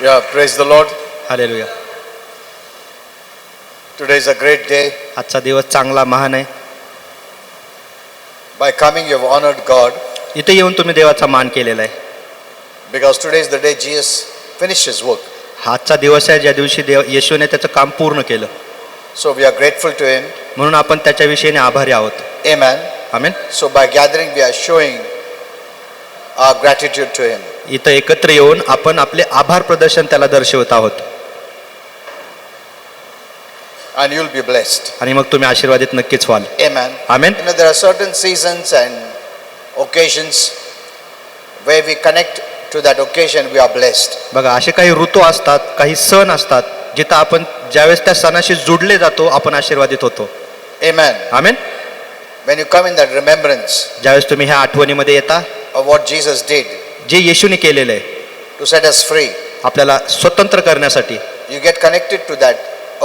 Yeah, praise the Lord. Hallelujah. Today is a great day. आजचा दिवस चांगला महान आहे. By coming, you have honored God इथे येऊन तुम्ही देवाचा मान केलेला आहे. because today is the day Jesus finished his work. हा आजचा दिवस आहे ज्या दिवशी येशूने त्याचं काम पूर्ण केलं. So we are grateful to him. म्हणून आपण त्याच्या विषयीने आभारी आहोत. Amen. Amen. So by gathering, we are showing our gratitude to him. इथं एकत्र येऊन आपण आपले आभार प्रदर्शन त्याला दर्शवत आहोत. And you'll be blessed. आणि मग तुम्ही आशीर्वादित नक्कीच व्हाल. Amen. Amen. You know, there are certain seasons and occasions where we connect to that occasion, we are blessed. बघा असे काही ऋतू असतात, काही सण असतात जिथं आपण ज्यावेळेस त्या सणाशी जोडले जातो आपण आशीर्वादित होतो. Amen. Amen. When you come in that remembrance ज्यावेळेस तुम्ही ह्या आठवणीमध्ये येता of what Jesus did जे येशूने केलेलं आहे to set us free, आपल्याला स्वतंत्र करण्यासाठी, you get connected to that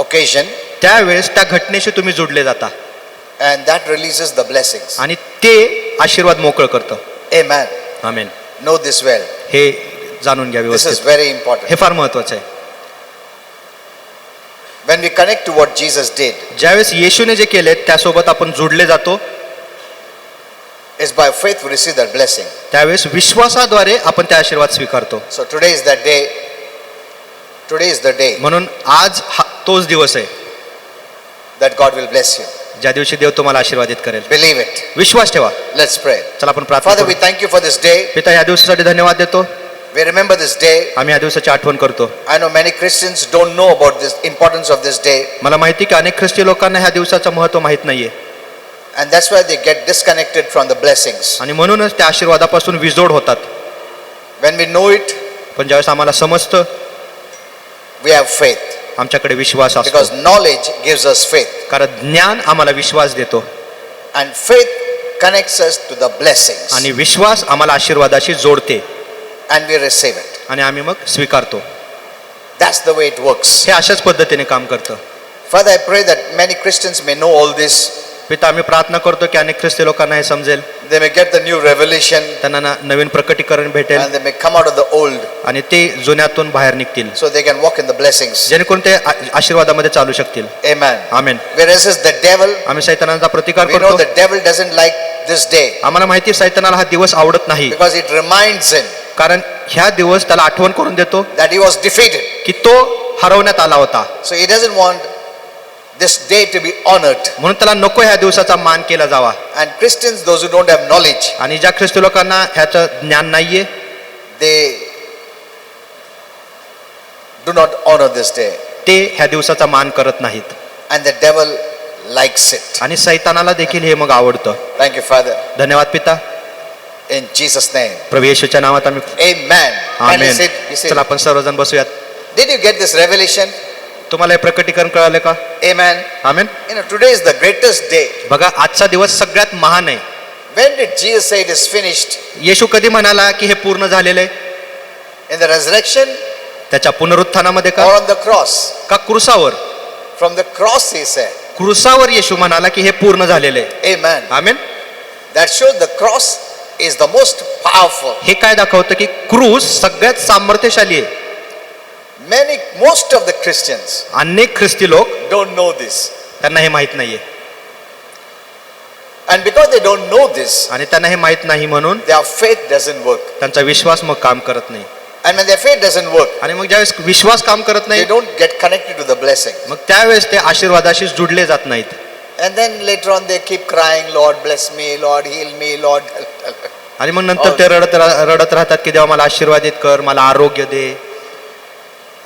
occasion त्यावेळेस त्या घटनेशी तुम्ही जोडले जाता and that releases the blessings. आणि ते आशीर्वाद मोकळं करतं. Amen. Amen. Know this well. हे जाणून घ्या This is व्यवस्थित. very important. हे फार महत्वाचं आहे. When we connect to what Jesus did, ज्यावेळेस येशूने जे केले त्यासोबत आपण जोडले जातो is by faith we receive that blessing. त्यावेळेस विश्वासाद्वारे आपण त्या आशीर्वाद स्वीकारतो. So today is that day. Today is the day म्हणून आज तोच दिवस आहे that God will bless you. ज्या दिवशी देव तुम्हाला आशीर्वादित करेल. Believe it. विश्वास ठेवा. Let's pray. चला आपण प्रार्थना Father, we करू. thank you for this day. पिता या दिवसासाठी धन्यवाद देतो. We remember this day. आम्ही या दिवसाची आठवण करतो. I know many Christians don't know about this importance of this day, मला माहिती की अनेक ख्रिस्ती लोकांना ह्या दिवसाचं महत्त्व माहित नाहीये and that's why they get disconnected from the blessings. आणि म्हणूनच त्या आशीर्वादापासून विजोड होतात. When we know it, पण ज्यावेळेस आम्हाला समजतं we have faith आमच्याकडे विश्वास असतो. because knowledge gives us faith, कारण ज्ञान आम्हाला विश्वास देतो and faith connects us to the blessings, आणि विश्वास आम्हाला आशीर्वादाशी जोडते and we receive it. आणि आम्ही मग स्वीकारतो. That's the way it works. हे अशाच पद्धतीने काम करतं. Father, I pray that many Christians may know all this. पिता आम्ही प्रार्थना करतो की अनेक ख्रिस्ती लोकांना हे समजेल, They may get the new revelation त्यांना नवीन प्रकटीकरण भेटेल and they may come out of the old आणि ते जुन्यातून बाहेर निघतील so they can walk in the blessings. जेणेकरून ते आशीर्वादामध्ये चालू शकतील. Amen. Amen. We resist the devil. आम्ही सैतानाचा प्रतिकार We know करतो. the devil doesn't like this day आम्हाला माहिती आहे सैतानाला हा दिवस आवडत नाही because it reminds him कारण ह्या दिवस त्याला आठवण करून देतो that he was defeated. की तो हरवण्यात आला होता. So he doesn't want this day to be honored. म्हणून त्याला नको ह्या दिवसाचा मान केला जावा. And Christians, those who don't have knowledge, आणि ज्या ख्रिस्ती लोकांना ह्याचं ज्ञान नाहीये they do not honor this day. ते ह्या दिवसाचा मान करत नाहीत And the devil likes it. आणि सैतानाला देखील हे मग आवडतं. Thank you, Father. धन्यवाद पिता. In Jesus' name. प्रभू येशूच्या नावात आम्ही Amen. Can you amen. sit? You sit. चला आपण सर्वजण बसूयात. Did you get this revelation? तुम्हाला हे प्रकटीकरण कळालं का? Amen. Amen. You know, today is the greatest day. बघा आजचा दिवस सगळ्यात महान आहे. When did Jesus say it is finished? येशू कधी म्हणाला की हे पूर्ण झालेलं आहे? In the resurrection त्याच्या पुनरुत्थानामध्ये or का? on the cross? का क्रूसावर? From the cross, he said. क्रूसावर येशू म्हणाला की हे पूर्ण झालेलं आहे. Amen. Amen. That shows the cross is the most powerful. हे काय दाखवतं की क्रूस सगळ्यात सामर्थ्यशाली आहे. Most of the Christians अनेक ख्रिस्ती लोक don't know this. त्यांना हे माहित नाहीये And because they don't know this, आणि त्यांना हे माहित नाही म्हणून their faith doesn't work. त्यांचा विश्वास मग काम करत नाही. And when their faith doesn't work, आणि मग ज्यावेळेस विश्वास काम करत they नाही don't get connected to the blessing. मग त्यावेळेस ते आशीर्वादाशी जुडले जात नाहीत. And then later on they keep crying, Lord bless me, Lord heal me, Lord. आणि मग नंतर ते रडत राहतात की देवा मला आशीर्वादित कर, मला आरोग्य दे.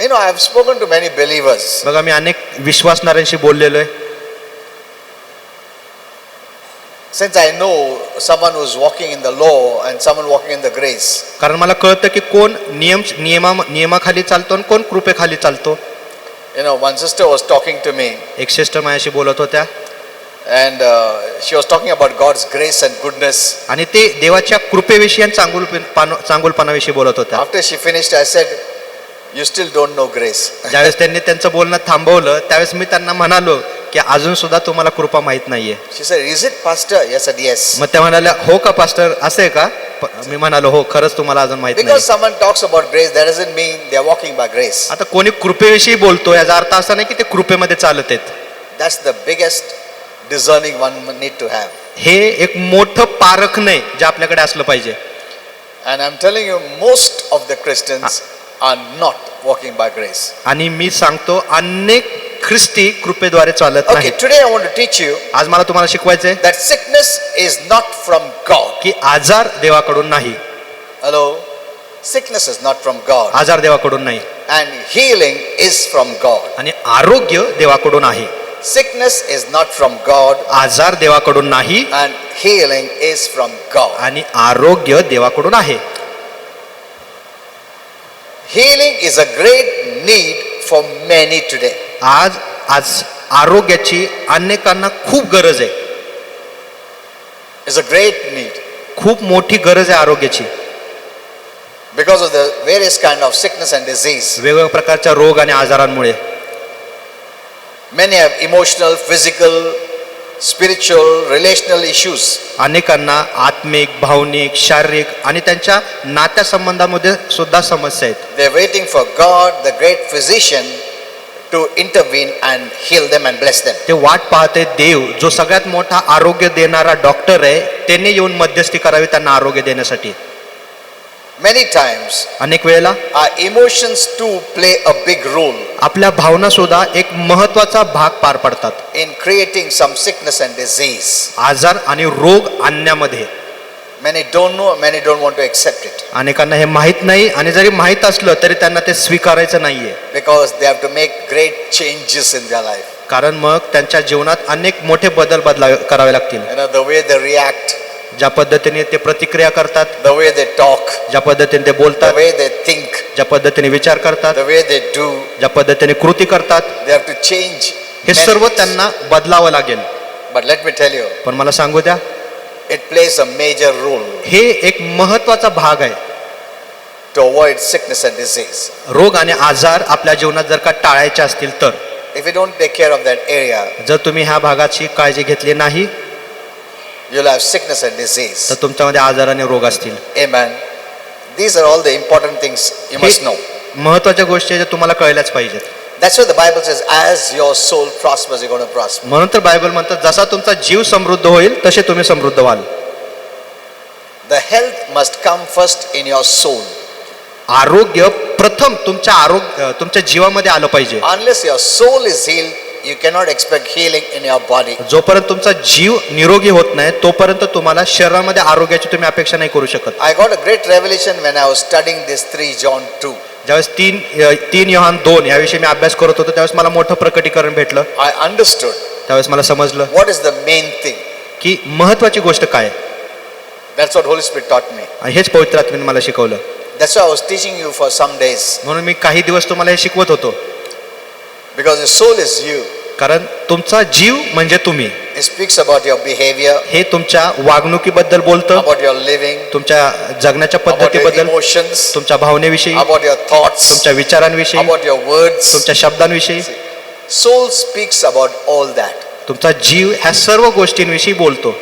You know, I have spoken to many believers. बघा मी अनेक विश्वासणाऱ्यांशी बोललेलो आहे. Since I know someone who's walking in the law and someone walking in the grace. कारण मला कळतं की कोण नियमाखाली चालतो आणि कोण कृपेखाली चालतो. You know, one sister was talking to me एक सिस्टर माझ्याशी बोलत होत्या and she was talking about God's grace and goodness. आणि ते देवाच्या कृपेविषयी आणि चांगुलपणाविषयी बोलत होत्या. After she finished, I said, you still don't know grace. ज्यावेळेस त्यांनी त्यांचं बोलणं थांबवलं त्यावेळेस मी त्यांना म्हणालो की अजून सुद्धा तुम्हाला कृपा माहित नाहीये. She said, is it pastor? Yes, I said, yes. मग त्या म्हणाल्या हो का पास्टर असं आहे का? मी म्हणालो हो, खरंच तुम्हाला अजून माहित Because नाही. someone talks about grace, that doesn't mean they are walking by grace. आता कोणी कृपेविषयी बोलतो याचा अर्थ असा नाही की ते कृपेमध्ये चालत आहेत. That's the biggest discerning one need to have. हे एक मोठं पारखणे जे आपल्याकडे असलं पाहिजे. And I'm telling you, most of the Christians are not walking by grace. आणि मी सांगतो अनेक ख्रिस्ती कृपेद्वारे चालत Okay, नाही. today I want to teach you आज मला तुम्हाला शिकवायचंय that sickness is not from God. की आजार देवाकडून नाही. Hello? Sickness is not from God. आजार देवाकडून नाही And healing is from God. आणि आरोग्य देवाकडून आहे. Sickness is not from God. आजार देवाकडून नाही And healing is from God. आणि आरोग्य देवाकडून आहे. Healing is a great need for many today. आज आज आरोग्याची अनेकांना खूप गरज आहे. It's a great need खूप मोठी गरज आहे आरोग्याची. because of the various kind of sickness and disease. वेगवेगळ्या प्रकारच्या रोग आणि आजारांमुळे Many have emotional, physical, spiritual, relational issues. अनेकांना आत्मिक, भावनिक, शारीरिक आणि त्यांच्या नात्यासंबंधामध्ये सुद्धा समस्या आहेत. They're waiting for God, the great physician, to intervene and heal them and bless them. ते वाट पाहते देव जो सगळ्यात मोठा आरोग्य देणारा डॉक्टर आहे त्याने येऊन मध्यस्थी करावी त्यांना आरोग्य देण्यासाठी. Many times, अनेक वेळेला our emotions too play a big role आपल्या भावना सुद्धा एक महत्वाचा भाग पार पडतात in creating some sickness and disease. आजार आणि रोग आणण्यामध्ये. Many don't know, many don't want to accept it अनेकांना हे माहीत नाही आणि जरी माहीत असलं तरी त्यांना ते स्वीकारायचं नाहीये. because they have to make great changes in their life. कारण मग त्यांच्या जीवनात अनेक मोठे बदल करावे लागतील. You know, the way they react, ज्या पद्धतीने ते प्रतिक्रिया करतात, the way they talk, ज्या पद्धतीने ते the बोलतात, way they think, ज्या पद्धतीने विचार करतात, the way they do, ज्या पद्धतीने कृती करतात, they have to change. हे many सर्व things. त्यांना बदलावं लागेल. But let me tell you, पण मला सांगू द्या it plays a major role हे एक महत्वाचा भाग आहे. to avoid sickness and disease. रोग आणि आजार आपल्या जीवनात जर का टाळायचे असतील तर If you don't take care of that area, जर तुम्ही ह्या भागाची काळजी घेतली नाही you'll have sickness and disease. तर तुमच्यामध्ये आजार आणि रोग असतील. Amen. These are all the important things you must know. महत्वाच्या गोष्टी आहेत ज्या तुम्हाला कळल्याच पाहिजेत. That's what the Bible says, as your soul prospers, you're going to prosper. म्हणून तर बायबल म्हणतात जसा तुमचा जीव समृद्ध होईल तसे तुम्ही समृद्ध व्हाल. The health must come first in your soul. आरोग्य प्रथम तुमच्या जीवामध्ये आलं पाहिजे. Unless your soul is healed, you cannot expect healing in your body. जोपर्यंत तुमचा जीव निरोगी होत नाही तोपर्यंत तुम्हाला शरीरामध्ये आरोग्याची तुम्ही अपेक्षा नाही करू शकत. I got a great revelation when I was studying this 3 John 2. ज्यावेळेस तीन योहान 2 याविषयी मी अभ्यास करत होतो त्यावेळेस मला मोठं प्रकटीकरण भेटलं. I understood त्यावेळेस मला समजलं what is the main thing. की महत्वाची गोष्ट काय. That's what Holy Spirit taught me. आणि हेच पवित्र आत्म्याने मला शिकवलं. That's why I was teaching you for some days. म्हणून मी काही दिवस तुम्हाला हे शिकवत होतो. Because your soul is you. कारण तुमचा जीव म्हणजे तुम्ही. It speaks about your behavior, हे तुमच्या वागणुकीबद्दल बोलतं, about your living, तुमच्या जगण्याच्या about your पद्धतीबद्दल, emotions, तुमच्या भावनेविषयी, about your thoughts, तुमच्या विचारांविषयी, about your words. तुमच्या शब्दांविषयी. Soul speaks about all that. तुमचा जीव ह्या सर्व गोष्टींविषयी बोलतो.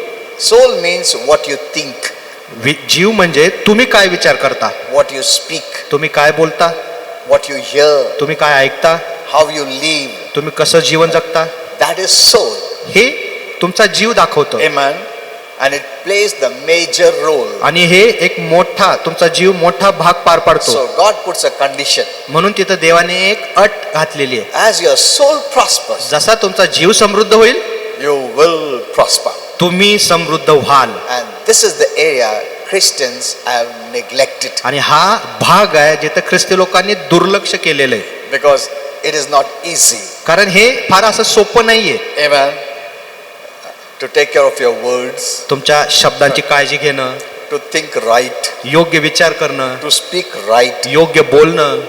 Soul means what you think, जीव म्हणजे तुम्ही काय विचार करता, what you speak, तुम्ही काय बोलता, what you hear, तुम्ही काय ऐकता, how you live. तुम्ही कसं जीवन जगता. That is soul. हे तुमचा जीव दाखवतो. Amen. And it plays the major role. आणि हे एक मोठा तुमचा जीव मोठा भाग पार पाडतो. So God puts a condition. म्हणून तिथं देवाने एक अट घातलेली आहे. As your soul prospers, जसा तुमचा जीव समृद्ध होईल you will prosper. तुम्ही समृद्ध व्हाल. And this is the area Christians have neglected. आणि हा भाग आहे जिथे ख्रिस्ती लोकांनी दुर्लक्ष केलेलं आहे. Because it is not easy. कारण हे फार असं सोपं नाहीये. Amen. To take care of your words, तुमच्या शब्दांची काळजी घेणं, to think right, योग्य विचार करणं, to speak right, योग्य बोलणं,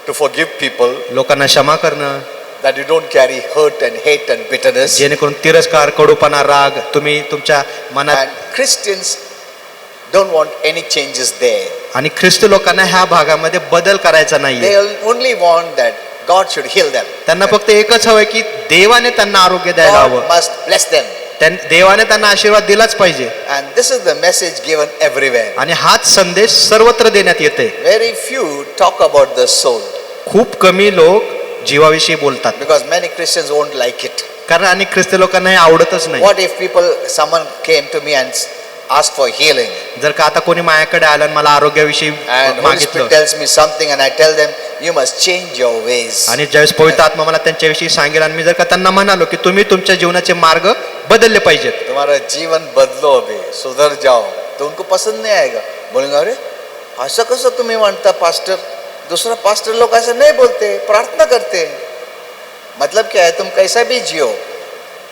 to forgive people, लोकांना क्षमा करणं, that you don't carry hurt and hate and bitterness. जेणेकरून तिरस्कार, कडूपणा, राग तुम्ही तुमच्या मनात. And Christians don't want any changes there. आणि ख्रिस्ती लोकांना ह्या भागामध्ये बदल करायचा They नाहीये. only want that God should heal them. त्यांना फक्त एकच हवंय की देवाने त्यांना आरोग्य द्यायला God हवं. must bless them. देवाने त्यांना आशीर्वाद दिलाच पाहिजे. And this is the message given everywhere. आणि हाच संदेश सर्वत्र देण्यात येते. Very few talk about the soul खूप कमी लोक जीवाविषयी बोलतात, because many Christians won't like it. कारण आणि ख्रिस्ती लोकांना हे आवडतच नाही. What if someone came to me and asked for healing, जर का आता कोणी माझ्याकडे आलं आणि मला आरोग्याविषयी and Holy मागितलं Spirit tells me something and I tell them, you must change your ways. आणि ज्यावेळेस पवित्र आत्मा मला त्यांच्याविषयी सांगेल आणि मी जर का त्यांना म्हणालो की तुम्ही तुमच्या जीवनाचे मार्ग बदलले पाहिजेत, तुम्हारा जीवन बदलो अभी, सुधर जाओ, तो उनको पसंद नहीं आएगा. बोलेंगे अरे ऐसा कसं तुम्ही म्हणता पास्टर, दूसरा पास्टर लोग ऐसा नहीं बोलते, प्रार्थना करते. मतलब क्या है, तुम कैसा भी जियो,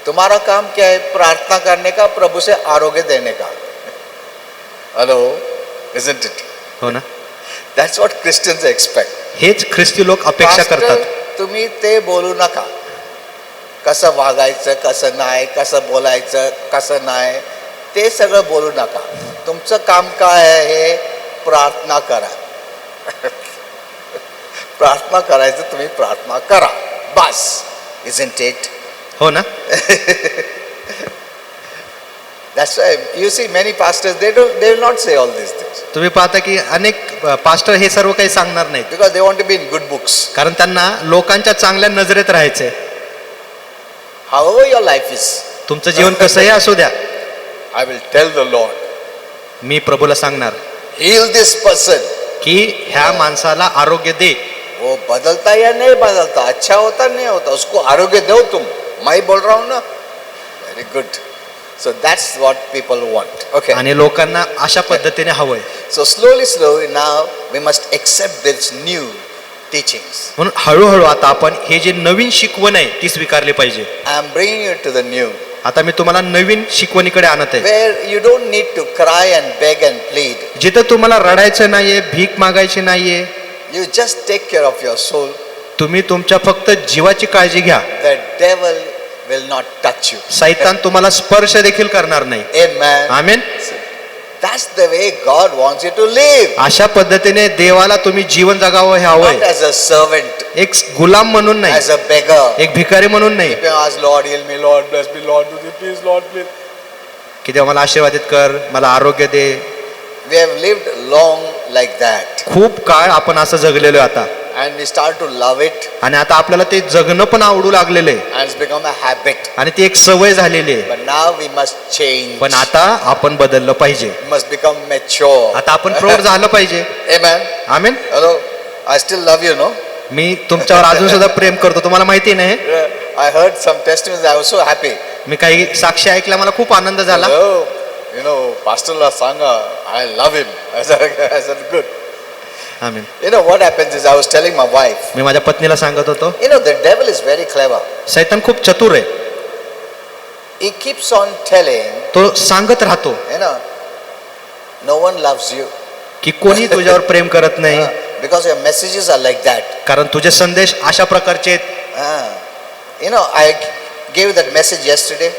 तुम्हारा काम क्या है, प्रार्थना करने का, प्रभु से आरोग्य देने का. Hello, isn't it? हो ना? That's what Christians expect. हेच ख्रिस्ती लोक अपेक्षा करतात. पास्टर, तुम्ही ते बोलू नका, कसं वागायचं, कसं नाही, कसं बोलायचं, कसं नाही, ते सगळं बोलू नका. तुमचं काम काय आहे, हे प्रार्थना करा. प्रार्थना करायचं, तुम्ही प्रार्थना करा बस. Isn't it? हो ना? That's why you see many pastors, they will not say all these things तुम्ही पाहता की अनेक पास्टर हे सर्व काही सांगणार नाहीत, because they want to be in good books. कारण त्यांना लोकांच्या चांगल्या नजरेत राहायचंय. However your life is, तुमचं जीवन कसंही असू द्या, I will tell the Lord, मी प्रभूला सांगणार heal this person. की ह्या माणसाला आरोग्य दे. वो बदलता या नहीं बदलता, अच्छा होता नहीं होता, उसको आरोग्य दो तुम. मैं बोल रहा हूँ ना. Very good. So that's what people want. Okay. आणि लोकांना अशा पद्धतीने हवंय. So slowly now we must accept this new teachings. म्हणून हळूहळू आता आपण हे जे नवीन शिकवण आहे ती स्वीकारली पाहिजे. I am bringing you to the new, आता मी तुम्हाला नवीन शिकवणीकडे आणत आहे, where you don't need to cry and beg and plead. जिथं तुम्हाला रडायचं नाहीये, भीक मागायची नाहीये. You just take care of your soul. तुम्ही तुमच्या फक्त जीवाची काळजी घ्या. The devil will not touch you. सैतान तुम्हाला स्पर्श देखील करणार नाही. Amen. Amen. That's the way God wants you to live. अशा पद्धतीने देवाला तुम्ही जीवन जगावं हे हवंय. Not as a servant, एक गुलाम म्हणून नाही, as a beggar. एक भिकारी म्हणून नाही, If you ask Lord, heal me, Lord, bless me, Lord, do this, please, Lord, please. की देवा मला आशीर्वादित कर, मला आरोग्य दे. We have lived long like that, खूप काळ आपण असं जगलेलो आहे आता, and we start to love it, आणि आता आपल्याला ते जगणं पण आवडू लागलेलं आहे, and it's become a habit. आणि ती एक सवय झालेली आहे. But now we must change. पण आता आपण बदललं पाहिजे. We must become mature. आता आपण प्रौढ झालं पाहिजे. Amen. Amen. Hello. I still love you, no? मी तुमच्यावर अजून सुद्धा प्रेम करतो, तुम्हाला माहिती नाही. I heard some testimonies. I was so happy. मी काही साक्षी ऐकल्या, मला खूप आनंद झाला. Hello. You know, Pastor La Sangha, I love him. I said, good. Amen. You know what happens is, I was telling my wife, मी माझ्या पत्नीला सांगत होतो, you know, the devil is very clever. सैतान खूप चतुर आहे. He keeps on telling, तो सांगत राहतो you know, no one loves you. की कोणी तुझ्यावर प्रेम करत नाही, Because your messages are like that. कारण तुझे संदेश अशा प्रकारचे आहेत. You know, I gave that message yesterday.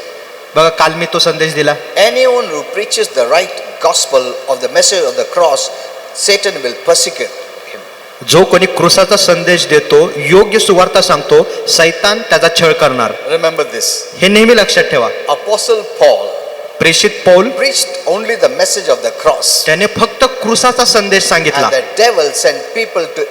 बघा, काल मी तो संदेश दिला. Anyone who preaches the right gospel of the message of the cross, Satan will persecute him. जो कोणी क्रूसाचा संदेश देतो, योग्य सुवार्ता सांगतो, सैतान त्याचा छळ करणार. Remember this. हे नेहमी लक्षात ठेवा. Apostle Paul प्रेषित Paul preached only the message of the cross, त्याने फक्त क्रूसाचा संदेश सांगितला, and the devil sent people to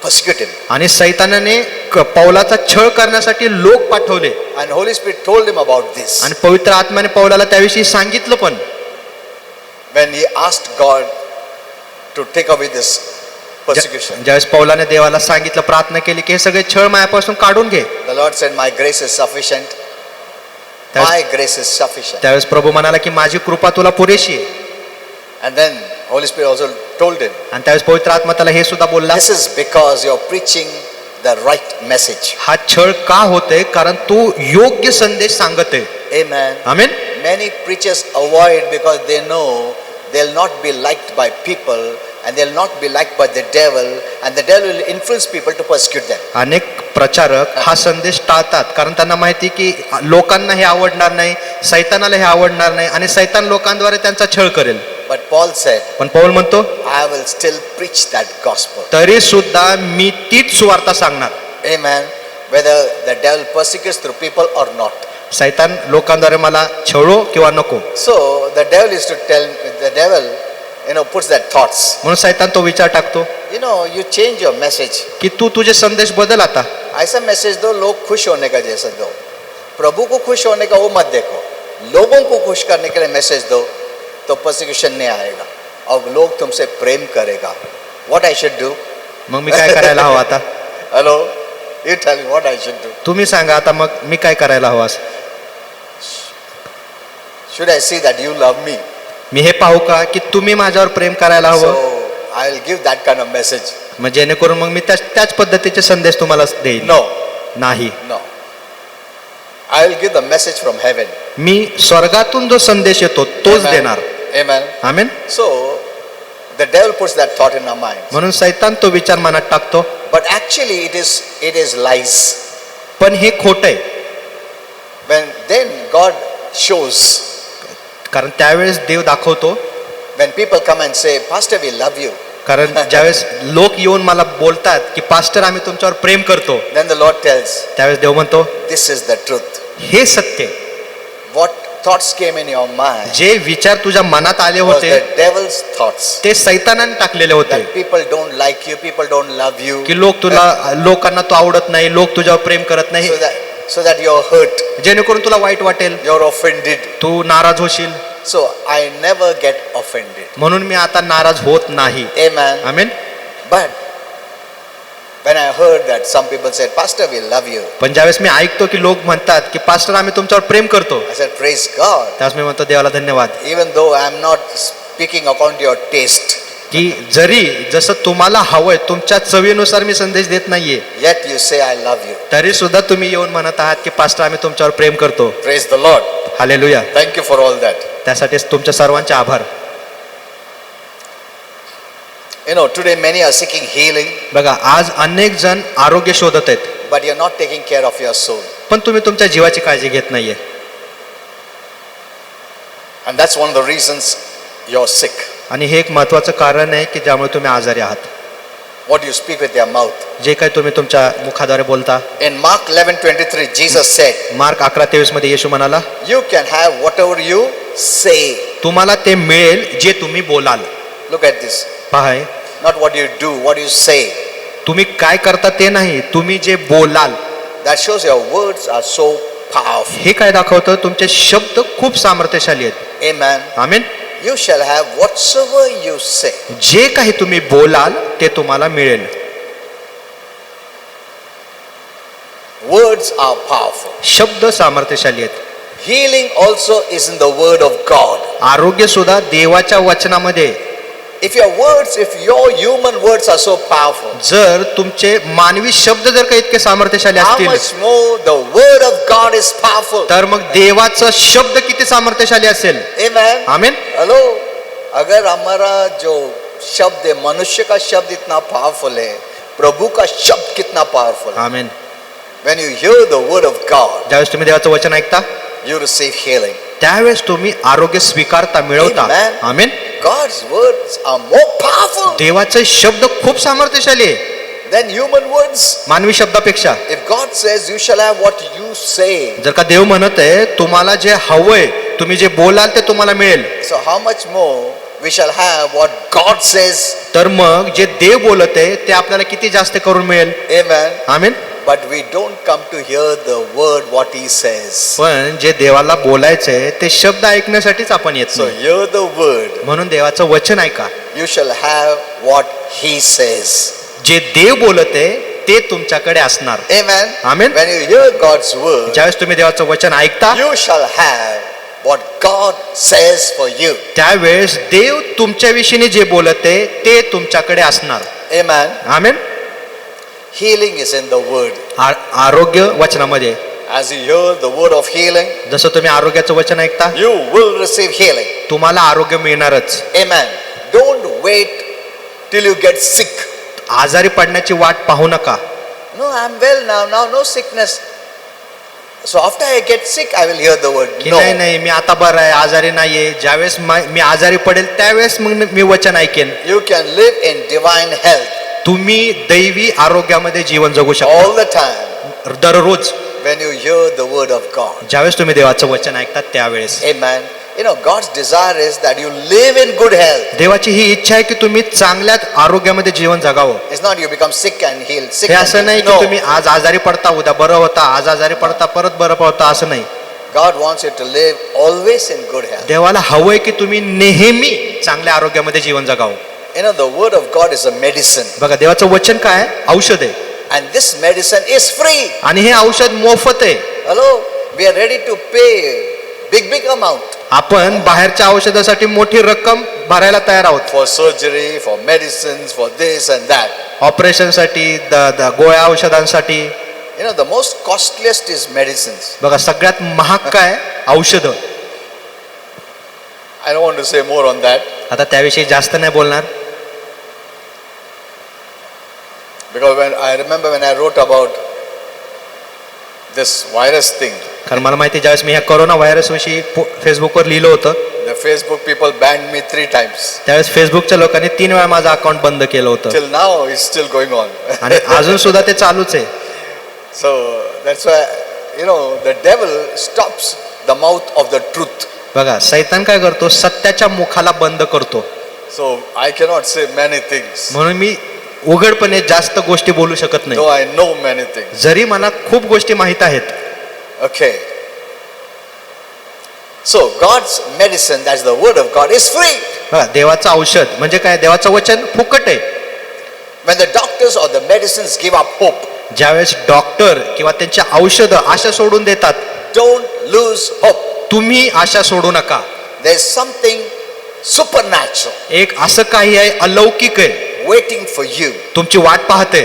persecute him. आणि सैतानाने पौलाचा छळ करण्यासाठी लोक पाठवले, And Holy Spirit told him about this. आणि पवित्र आत्म्याने पौलाला त्याविषयी सांगितलं पण. When he asked God to take away this persecution, ज्यावेळेस पौलाने देवाला सांगितलं, प्रार्थना केली की हे सगळे छळ मायापासून काढून घे, the Lord said, my grace is sufficient. My grace is sufficient. त्यावेळेस प्रभू म्हणाला की माझी कृपा तुला पुरेशी आहे. And then Holy Spirit also told him, आणि त्यावेळेस पवित्र आत्मा त्याला हे सुद्धा बोलला, this is because you're preaching the right message. हा छळ का होते, कारण तू योग्य संदेश सांगत आहे. Amen. Amen. Many preachers avoid because they know they'll not be liked by people, and they'll not be liked by the devil, and the devil will influence people to persecute them. अनेक प्रचारक हा संदेश टाळतात, कारण त्यांना माहिती की लोकांना हे आवडणार नाही, सैतानाला हे आवडणार नाही, आणि सैतान लोकांद्वारे त्यांचा छळ करेल. But Paul said, पण पौल म्हणतो, I will still preach that gospel. तरी सुद्धा मी तीच सुवार्ता सांगणार. Amen. Whether the devil persecutes through people or not. सैतान लोकांद्वारे मला छळो किंवा नको, So the devil is to tell the devil, puts that thoughts. म्हणून सैतान तो विचार टाकतो You change your message. की तू तुझे संदेश बदल आता. ऐसा मैसेज दो लोग खुश होने का जैसा दो. प्रभु को खुश होने का वो मत देखो. लोगों को खुश करने के लिए मैसेज दो तो परसिक्यूशन नहीं आएगा और लोग तुमसे प्रेम करेगा. What I should do? मग मी काय करायला हवं आता? Hello, you tell me what I should do. तुम्ही सांगा आता, मग मी काय करायला हवं? Should I see that you love me? मी हे पाहू का की तुम्ही माझ्यावर प्रेम करायला हवं? So I will give that kind of message. मग जेणेकरून मग मी त्याच पद्धतीचे संदेश तुम्हाला देईन. No, नाही, no. I will give the message from heaven. मी स्वर्गातून जो संदेश येतो तोच Amen. देणार. Amen. Amen. So the devil puts that thought in our minds. म्हणून सैतान तो विचार मनात टाकतो, But actually it is lies. पण हे खोट आहे. Then God shows. कारण त्यावेळेस देव दाखवतो. When people come and say, Pastor, we love you. कारण ज्यावेळेस लोक येऊन मला बोलतात की पास्टर आम्ही तुमच्यावर प्रेम करतो, Then the Lord tells, त्यावेळेस देव म्हणतो this is the truth. हे सत्य. What thoughts came in your mind जे विचार तुझ्या मनात आले was होते the devil's thoughts. ते सैतानाने टाकलेले होते. That people don't like you, people don't love you. की लोकांना तो आवडत नाही, लोक तुझ्यावर प्रेम करत नाही, So that you're hurt, जेणेकरून तुला वाईट वाटेल, you're offended. तू नाराज होशील. So I never get offended. म्हणून मी आता नाराज होत नाही. Amen. Amen. But when I heard that some people said, Pastor, we love you, पण ज्यावेळेस मी ऐकतो की लोक म्हणतात की पास्टर आम्ही तुमच्यावर प्रेम करतो, I said, praise God. त्यावेळेस मी म्हणतो देवाला धन्यवाद. Even though I'm not speaking according to your taste, की जरी जसं तुम्हाला हवंय तुमच्या चवीनुसार मी संदेश देत नाहीये, yet you say I love you. तरी सुद्धा तुम्ही येऊन म्हणत आहात की पास्टर आम्ही तुमच्यावर प्रेम करतो. Praise the Lord. Hallelujah. Thank you for all that. त्यासाठी तुमच्या सर्वांचे आभार. Today many are seeking healing, बघा, आज अनेक जण आरोग्य शोधत आहेत, but you're not taking care of your soul. पण तुम्ही तुमच्या जीवाची काळजी घेत नाहीये. And that's one of the reasons you're sick. आणि हे एक महत्वाचं कारण आहे की ज्यामुळे तुम्ही आजारी आहात. What you speak with your mouth. जे काही तुम्ही तुमच्या मुखाद्वारे बोलता. In Mark 11:23, Jesus said, mark 11:23 मध्ये येशू म्हणाला, you can have whatever you say. तुम्हाला ते मिळेल जे तुम्ही बोलाल. Look at this. पहा, Not what you do, what you say. तुम्ही काय करता ते नाही, तुम्ही जे बोलाल. That shows your words are so powerful. हे काय दाखवतं, तुमचे शब्द खूप सामर्थ्यशाली आहेत. Amen. Amen. You shall have whatsoever you say. जे काही तुम्ही बोलाल ते तुम्हाला मिळेल. Words are powerful. शब्द सामर्थ्यशाली आहेत. Healing also is in the word of God. आरोग्य सुद्धा देवाच्या वचनामध्ये. If your human words are so powerful, जर तुमचे मानवी शब्द जर काही इतके सामर्थ्यशाली how असतील, much more the word of God is powerful. तर मग देवाचा शब्द किती सामर्थ्यशाली असेल. Amen. आमेन. हेलो, अगर हमारा जो शब्द है, मनुष्य का शब्द इतना पावरफुल है, प्रभु का शब्द कितना पावरफुल है. आमेन. When you hear the word of God, ज्यावेळेस तुम्ही देवाचं वचन ऐकता, you receive healing. त्यावेळेस तुम्ही आरोग्य स्वीकारता, मिळवता. Amen. Amen. God's words are more powerful देवाचे शब्द खूप सामर्थ्यशाली आहे than human words. मानवी शब्दापेक्षा. If God says you shall have what you say, जर का देव म्हणत आहे तुम्हाला जे हवंय, तुम्ही जे बोलाल ते तुम्हाला मिळेल, so how much more we shall have what God says. तर मग जे देव बोलत आहे ते आपल्याला किती जास्त करून मिळेल. Amen. Amen. But we don't come to hear the word what he says. पण जे देवाला बोलायचंय ते शब्द ऐकण्यासाठीच आपण येत So नाही. hear the word. म्हणून देवाचं वचन ऐका. You shall have what he says. जे देव बोलत आहे ते तुमच्याकडे असणार. Amen. Amen. When you hear God's word, ज्यावेळेस तुम्ही देवाचं वचन ऐकता, you shall have what God says for you. त्यावेळेस देव तुमच्या विषयी जे बोलत आहे ते तुमच्याकडे असणार. Amen. Amen. Healing is in the word. आरोग्य वचनामध्ये. As you hear the word of healing, जसं तुम्ही आरोग्याचं वचन ऐकता, you will receive healing. तुम्हाला आरोग्य मिळणारच. Amen. Don't wait till you get sick. आजारी पडण्याची वाट पाहू नका. No, I'm well now. Now no sickness. So after I get sick, I will hear the word. की No. नाही नाही मी आता बरं आहे, आजारी नाहीये, ज्यावेळेस मी आजारी पडेल त्यावेळेस मग मी वचन ऐकेन. You can live in divine health. तुम्ही दैवी आरोग्यामध्ये जीवन जगू शकता all the time दररोज when you hear the word of God. ज्यावेळेस तुम्ही देवाचं वचन ऐकतात त्यावेळेस. Amen. You know, God's desire is that you live in good health. देवाची ही इच्छा आहे की तुम्ही चांगल्या आरोग्यामध्ये जीवन जगावं. It's not you become sick and healed. Sick हे and असं नाही healed. की No. तुम्ही आज आजारी पडता उद्या बरं होता, आज आजारी पडता परत बरं पडता, असं नाही. God wants you to live always in good health. देवाला हवंय की तुम्ही नेहमी चांगल्या आरोग्यामध्ये जीवन जगावं. You know, the word of God is a medicine. बघा देवाचं वचन काय आहे? औषध आहे. And this medicine is free. आणि हे औषध मोफत आहे. Hello? We are ready to pay big amount आपण बाहेरच्या औषधासाठी मोठी रक्कम भरायला तयार आहोत. for surgery, for medicines, for this and that. ऑपरेशनसाठी गोळ्या औषधांसाठी. You know, the most costliest is medicines. बघा सगळ्यात महाग काय? औषधं. I don't want to say more on that आता त्याविषयी जास्त नाही बोलणार. because I remember when I wrote about this virus thing, कारण मला माहिती ज्यावेळेस मी ह्या कोरोना व्हायरस विषयी फेसबुकवर लिहिलं होतं the Facebook people banned me 3 times. त्यावेळेस फेसबुकच्या लोकांनी 3 वेळा माझं अकाउंट बंद केलं होतं Till now, it's still going on. आणि अजून सुद्धा ते चालूच आहे. So that's why, you know, the devil stops the mouth of the truth. बघा सैतान काय करतो? सत्याच्या मुखाला बंद करतो. So I cannot say many things, म्हणून मी उघडपणे जास्त गोष्टी बोलू शकत नाही, though I know many things. जरी मला खूप गोष्टी माहित आहेत. Okay. So God's medicine, that's the word of God, is free. बघा देवाचं औषध म्हणजे काय? देवाचं वचन फुकट आहे. When the doctors or the medicines give up hope, ज्यावेळेस डॉक्टर किंवा त्यांच्या औषधं आशा सोडून देतात, don't lose hope. तुम्ही आशा सोडू नका. There's something supernatural एक असं काही आहे अलौकिक आहे, waiting for you, तुमची वाट पाहते,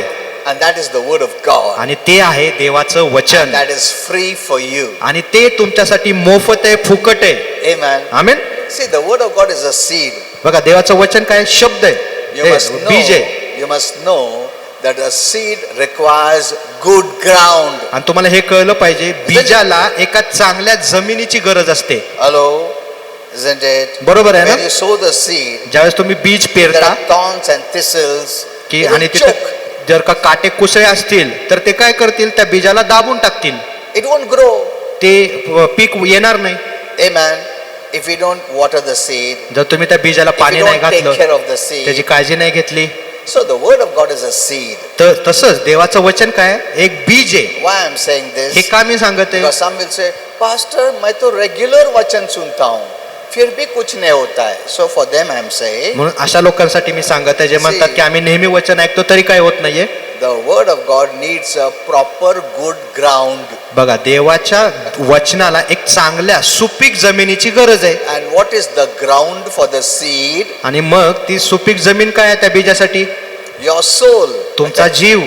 and that is the word of God, आणि ते आहे देवाचं वचन. and that is free for you. आणि ते तुमच्यासाठी मोफत आहे, फुकट आहे. Amen. Amen. See, the word of God is a seed. बघा देवाचं वचन काय? शब्द आहे, You must know, बीज आहे. you must know that a seed requires good ground. आणि तुम्हाला हे कळलं पाहिजे, बीजाला एका चांगल्या जमिनीची गरज असते. Hello, isn't it? बरोबर आहे When ना? you sow the seed, ज्यावेळेस तुम्ही बीज there पेरता are thorns and thistles. की It will आणि तिथे choke. जर का काटे कुसळे असतील तर ते काय करतील? त्या बीजाला दाबून टाकतील. It won't grow. ते पीक येणार नाही. Amen. If you don't water the seed, जर तुम्ही त्या बीजाला if पाणी you नाही don't take घातलं, care of the त्याची seed. काळजी नाही घेतली, So the word of God is a seed. तर तसंच देवाचं वचन काय? एक बीज आहे. Why I'm saying हे this? का मी सांगत आहे? Because some will say, Pastor, मैं तो रेगुलर वचन सुनता हूँ, फिर भी कुछ नहीं होता है. So for them I'm saying, म्हणून अशा लोकांसाठी मी सांगत आहे जे म्हणतात की आम्ही नेहमी वचन ऐकतो तरी काय होत नाहीये. the word of God needs a proper good ground. बघा देवाच्या वचनाला एक चांगल्या सुपीक जमिनीची गरज आहे. And what is the ground for the seed? आणि मग ती सुपीक जमीन काय आहे त्या बीजासाठी? Your soul. तुमचा जीव.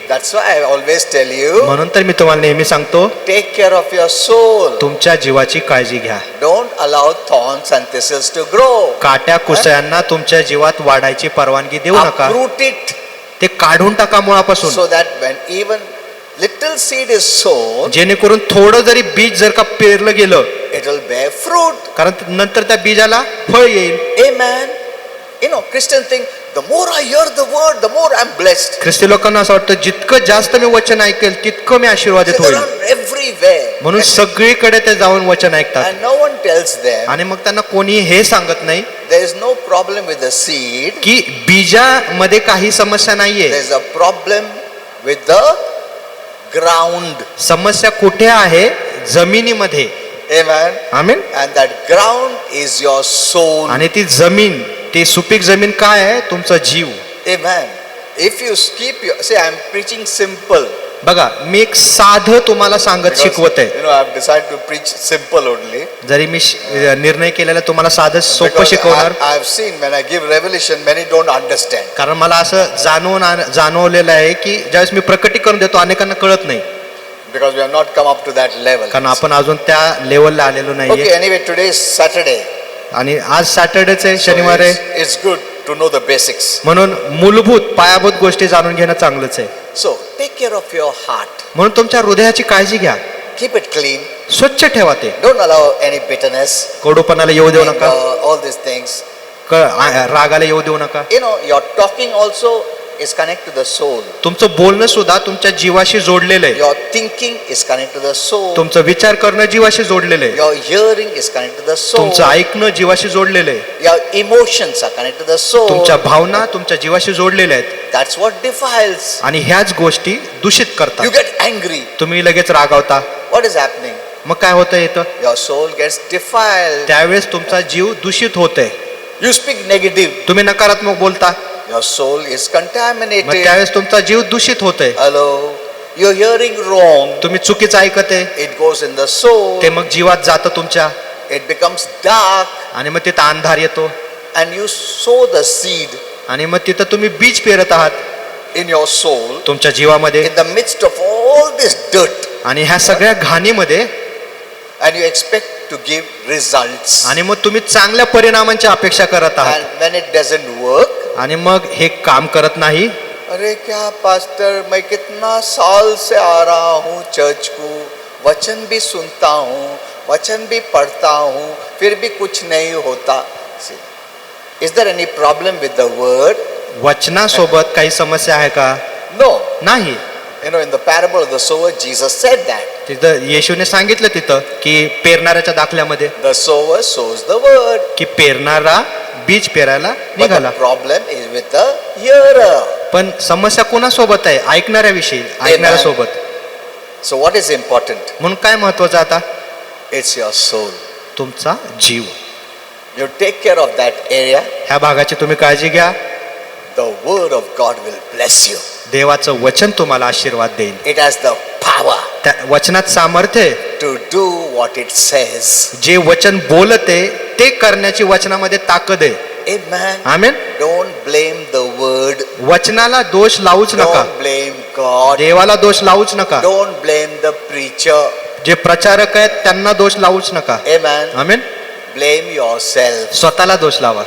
That's why I always tell you, म्हणून तर मी तुम्हाला नेहमी सांगतो, take care of your soul. तुमच्या जीवाची काळजी घ्या. Don't allow thorns and thistles to grow. काट्या कुसळ्यांना तुमच्या जीवात वाढायची परवानगी देऊ नका. Uproot it ते काढून टाका मुळापासून. so that when even little seed is sown, जेणेकरून थोडं जरी बीज जर का पेरलं गेलं, it will bear fruit. कारण नंतर त्या बीजाला फळ येईल. Amen. You know, Christian think, the more I hear the word, the more I'm blessed. ख्रिस्ती लोकांना असं वाटतं जितकं जास्त मी वचन ऐकेल तितकं मी आशीर्वादित So they're होईल. on everywhere. म्हणून सगळीकडे ते जाऊन वचन ऐकतात. And no one tells them आणि मग त्यांना कोणी हे सांगत नाही there is no problem with the seed. की बीजामध्ये काही समस्या नाहीये. There is a problem with the ground. समस्या कुठे आहे? जमिनीमध्ये. Amen. Amen. And that ground is your soul. आणि ती जमीन, ती सुपीक जमीन काय आहे? तुमचा जीव. Amen. If you keep your, say I'm preaching simple. बघा मी एक साधं तुम्हाला सांगत Because, शिकवत आहे. you know, I've decided to preach simple only. जरी मी निर्णय केलेला तुम्हाला साधं सोपं Because शिकवणार, I've seen when I give revelation, many don't understand. कारण मला असं जाणवलेलं आहे की ज्यावेळेस मी प्रकटीकरण देतो अनेकांना कळत नाही, Because we have not come up to that level. कारण आपण अजून त्या लेवलला आलेलो Okay, नाहीये. anyway, today is Saturday. आणि आज सॅटर्डेच आहे, So शनिवार आहे. it's good to know the basics. म्हणून मूलभूत पायाभूत गोष्टी जाणून घेणं चांगलंच आहे. So take care of your heart. म्हणून तुमच्या हृदयाची काळजी घ्या, Keep it clean. स्वच्छ ठेवा ते. Don't allow any bitterness, कडूपणाला येऊ देऊ नका, all these things. रागाला येऊ देऊ नका. You know, your talking also is connected to the soul. तुमचं बोलणं सुद्धा तुमच्या जीवाशी जोडलेलं आहे. Your thinking is connected to the soul. तुमचं विचार करणं जीवाशी जोडलेलं आहे. Your hearing is connected to the soul. तुमचं ऐकणं जीवाशी जोडलेलं आहे. Your emotions are connected to the soul. तुमच्या भावना तुमच्या जीवाशी जोडलेल्या आहेत. That's what defiles. आणि ह्याच गोष्टी दूषित You करतात. get angry. तुम्ही लगेच रागावता. What is happening? मग काय होतं इथं? Your soul gets defiled. त्यावेळेस तुमचा जीव दूषित होते. You speak negative. तुम्ही नकारात्मक बोलता. Your soul is मग contaminated. त्यावेळेस तुमचा जीव दूषित होते. Hello. You're hearing wrong. तुम्ही चुकीचं ऐकते. It goes in the soul. ते मग जीवात जातं तुमच्या. It becomes dark. आणि मग तिथं अंधार येतो. And you sow the seed आणि मग तिथं तुम्ही बीज पेरत आहात in your soul. तुमच्या जीवामध्ये. In the midst of all this dirt. आणि ह्या सगळ्या घाणीमध्ये And you expect to give results. आणि मग तुम्ही चांगल्या परिणामांची अपेक्षा करत आहात. And when it doesn't work, आणि मग हे काम करत नाही. अरे क्या पास्टर, मैं कितना साल से आ रहा हूँ चर्च को, वचन भी सुनता हूँ, वचन भी पढ़ता हूँ, फिर भी कुछ नहीं होता. Is there any problem with the word? वचनासोबत काही समस्या आहे का? No. नाही. You know, in the parable of the sower, Jesus said that. तिथं येशूने सांगितलं तिथं की पेरणाऱ्याच्या दाखल्यामध्ये The sower sows the word. की पेरणारा बीज पेरायला But निघाला. the problem is with the hearer. पण समस्या कोणासोबत आहे? ऐकणाऱ्याविषयी, ऐकणाऱ्यासोबत. So what is important? म्हणून काय महत्वाचं आता? It's your soul. तुमचा जीव. You take care of that area. ह्या भागाची तुम्ही काळजी घ्या. The word of God will bless you. देवाचं वचन तुम्हाला आशीर्वाद देईल. It has the power त्या वचनात सामर्थ्य आहे. to do what it says. जे वचन बोलते ते करण्याची वचनामध्ये ताकद आहे. Amen. Amen. Don't blame the word. वचनाला दोष लावूच नका. Don't blame God. देवाला दोष लावूच नका. Don't blame the preacher. जे प्रचारक आहेत त्यांना दोष लावूच नका. Amen. आमेन. Blame yourself. स्वतःला दोष लावा.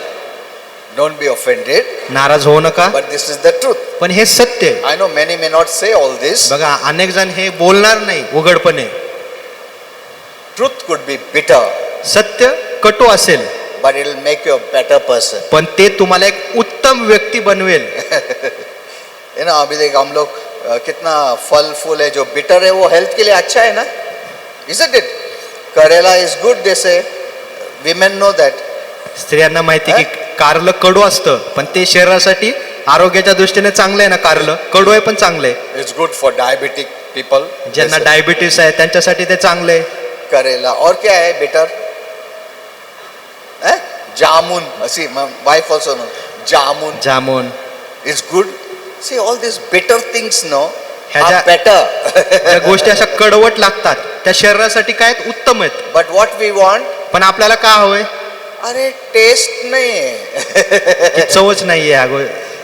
Don't be offended. नाराज होऊ नका. But this is the truth. पण हे सत्य आहे. I know many may not say all this. बघा अनेक जण हे बोलणार नाही उघडपणे. Truth could be bitter, सत्य कटू असेल but it will make you a better person. पण ते तुम्हाला एक उत्तम व्यक्ती बनवेल. You know, अभी देख हम लोग कितना फल फूल है जो बिटर है वो हेल्थ के लिए अच्छा है ना. Isn't it? करेला is good, they say. Women know that. स्त्रियांना माहिती की कारलं कडू असतं पण ते शरीरासाठी आरोग्याच्या दृष्टीने चांगलं आहे ना. कारलं कडू आहे पण चांगलं आहे. It's good for diabetic people. ज्यांना डायबिटीस आहे त्यांच्यासाठी ते चांगलं आहे. करेला. और क्या है बिटर? Jamun. See, my wife also knows. Jamun jamun. is good. See, all these bitter things, no, ह्या are better. ज्या गोष्टी अशा कडवट लागतात त्या शरीरासाठी काय आहेत? उत्तम आहेत. But what we want? पण आपल्याला काय हवंय? अरे टेस्ट नहीं है. की चवच नाहीये ह्या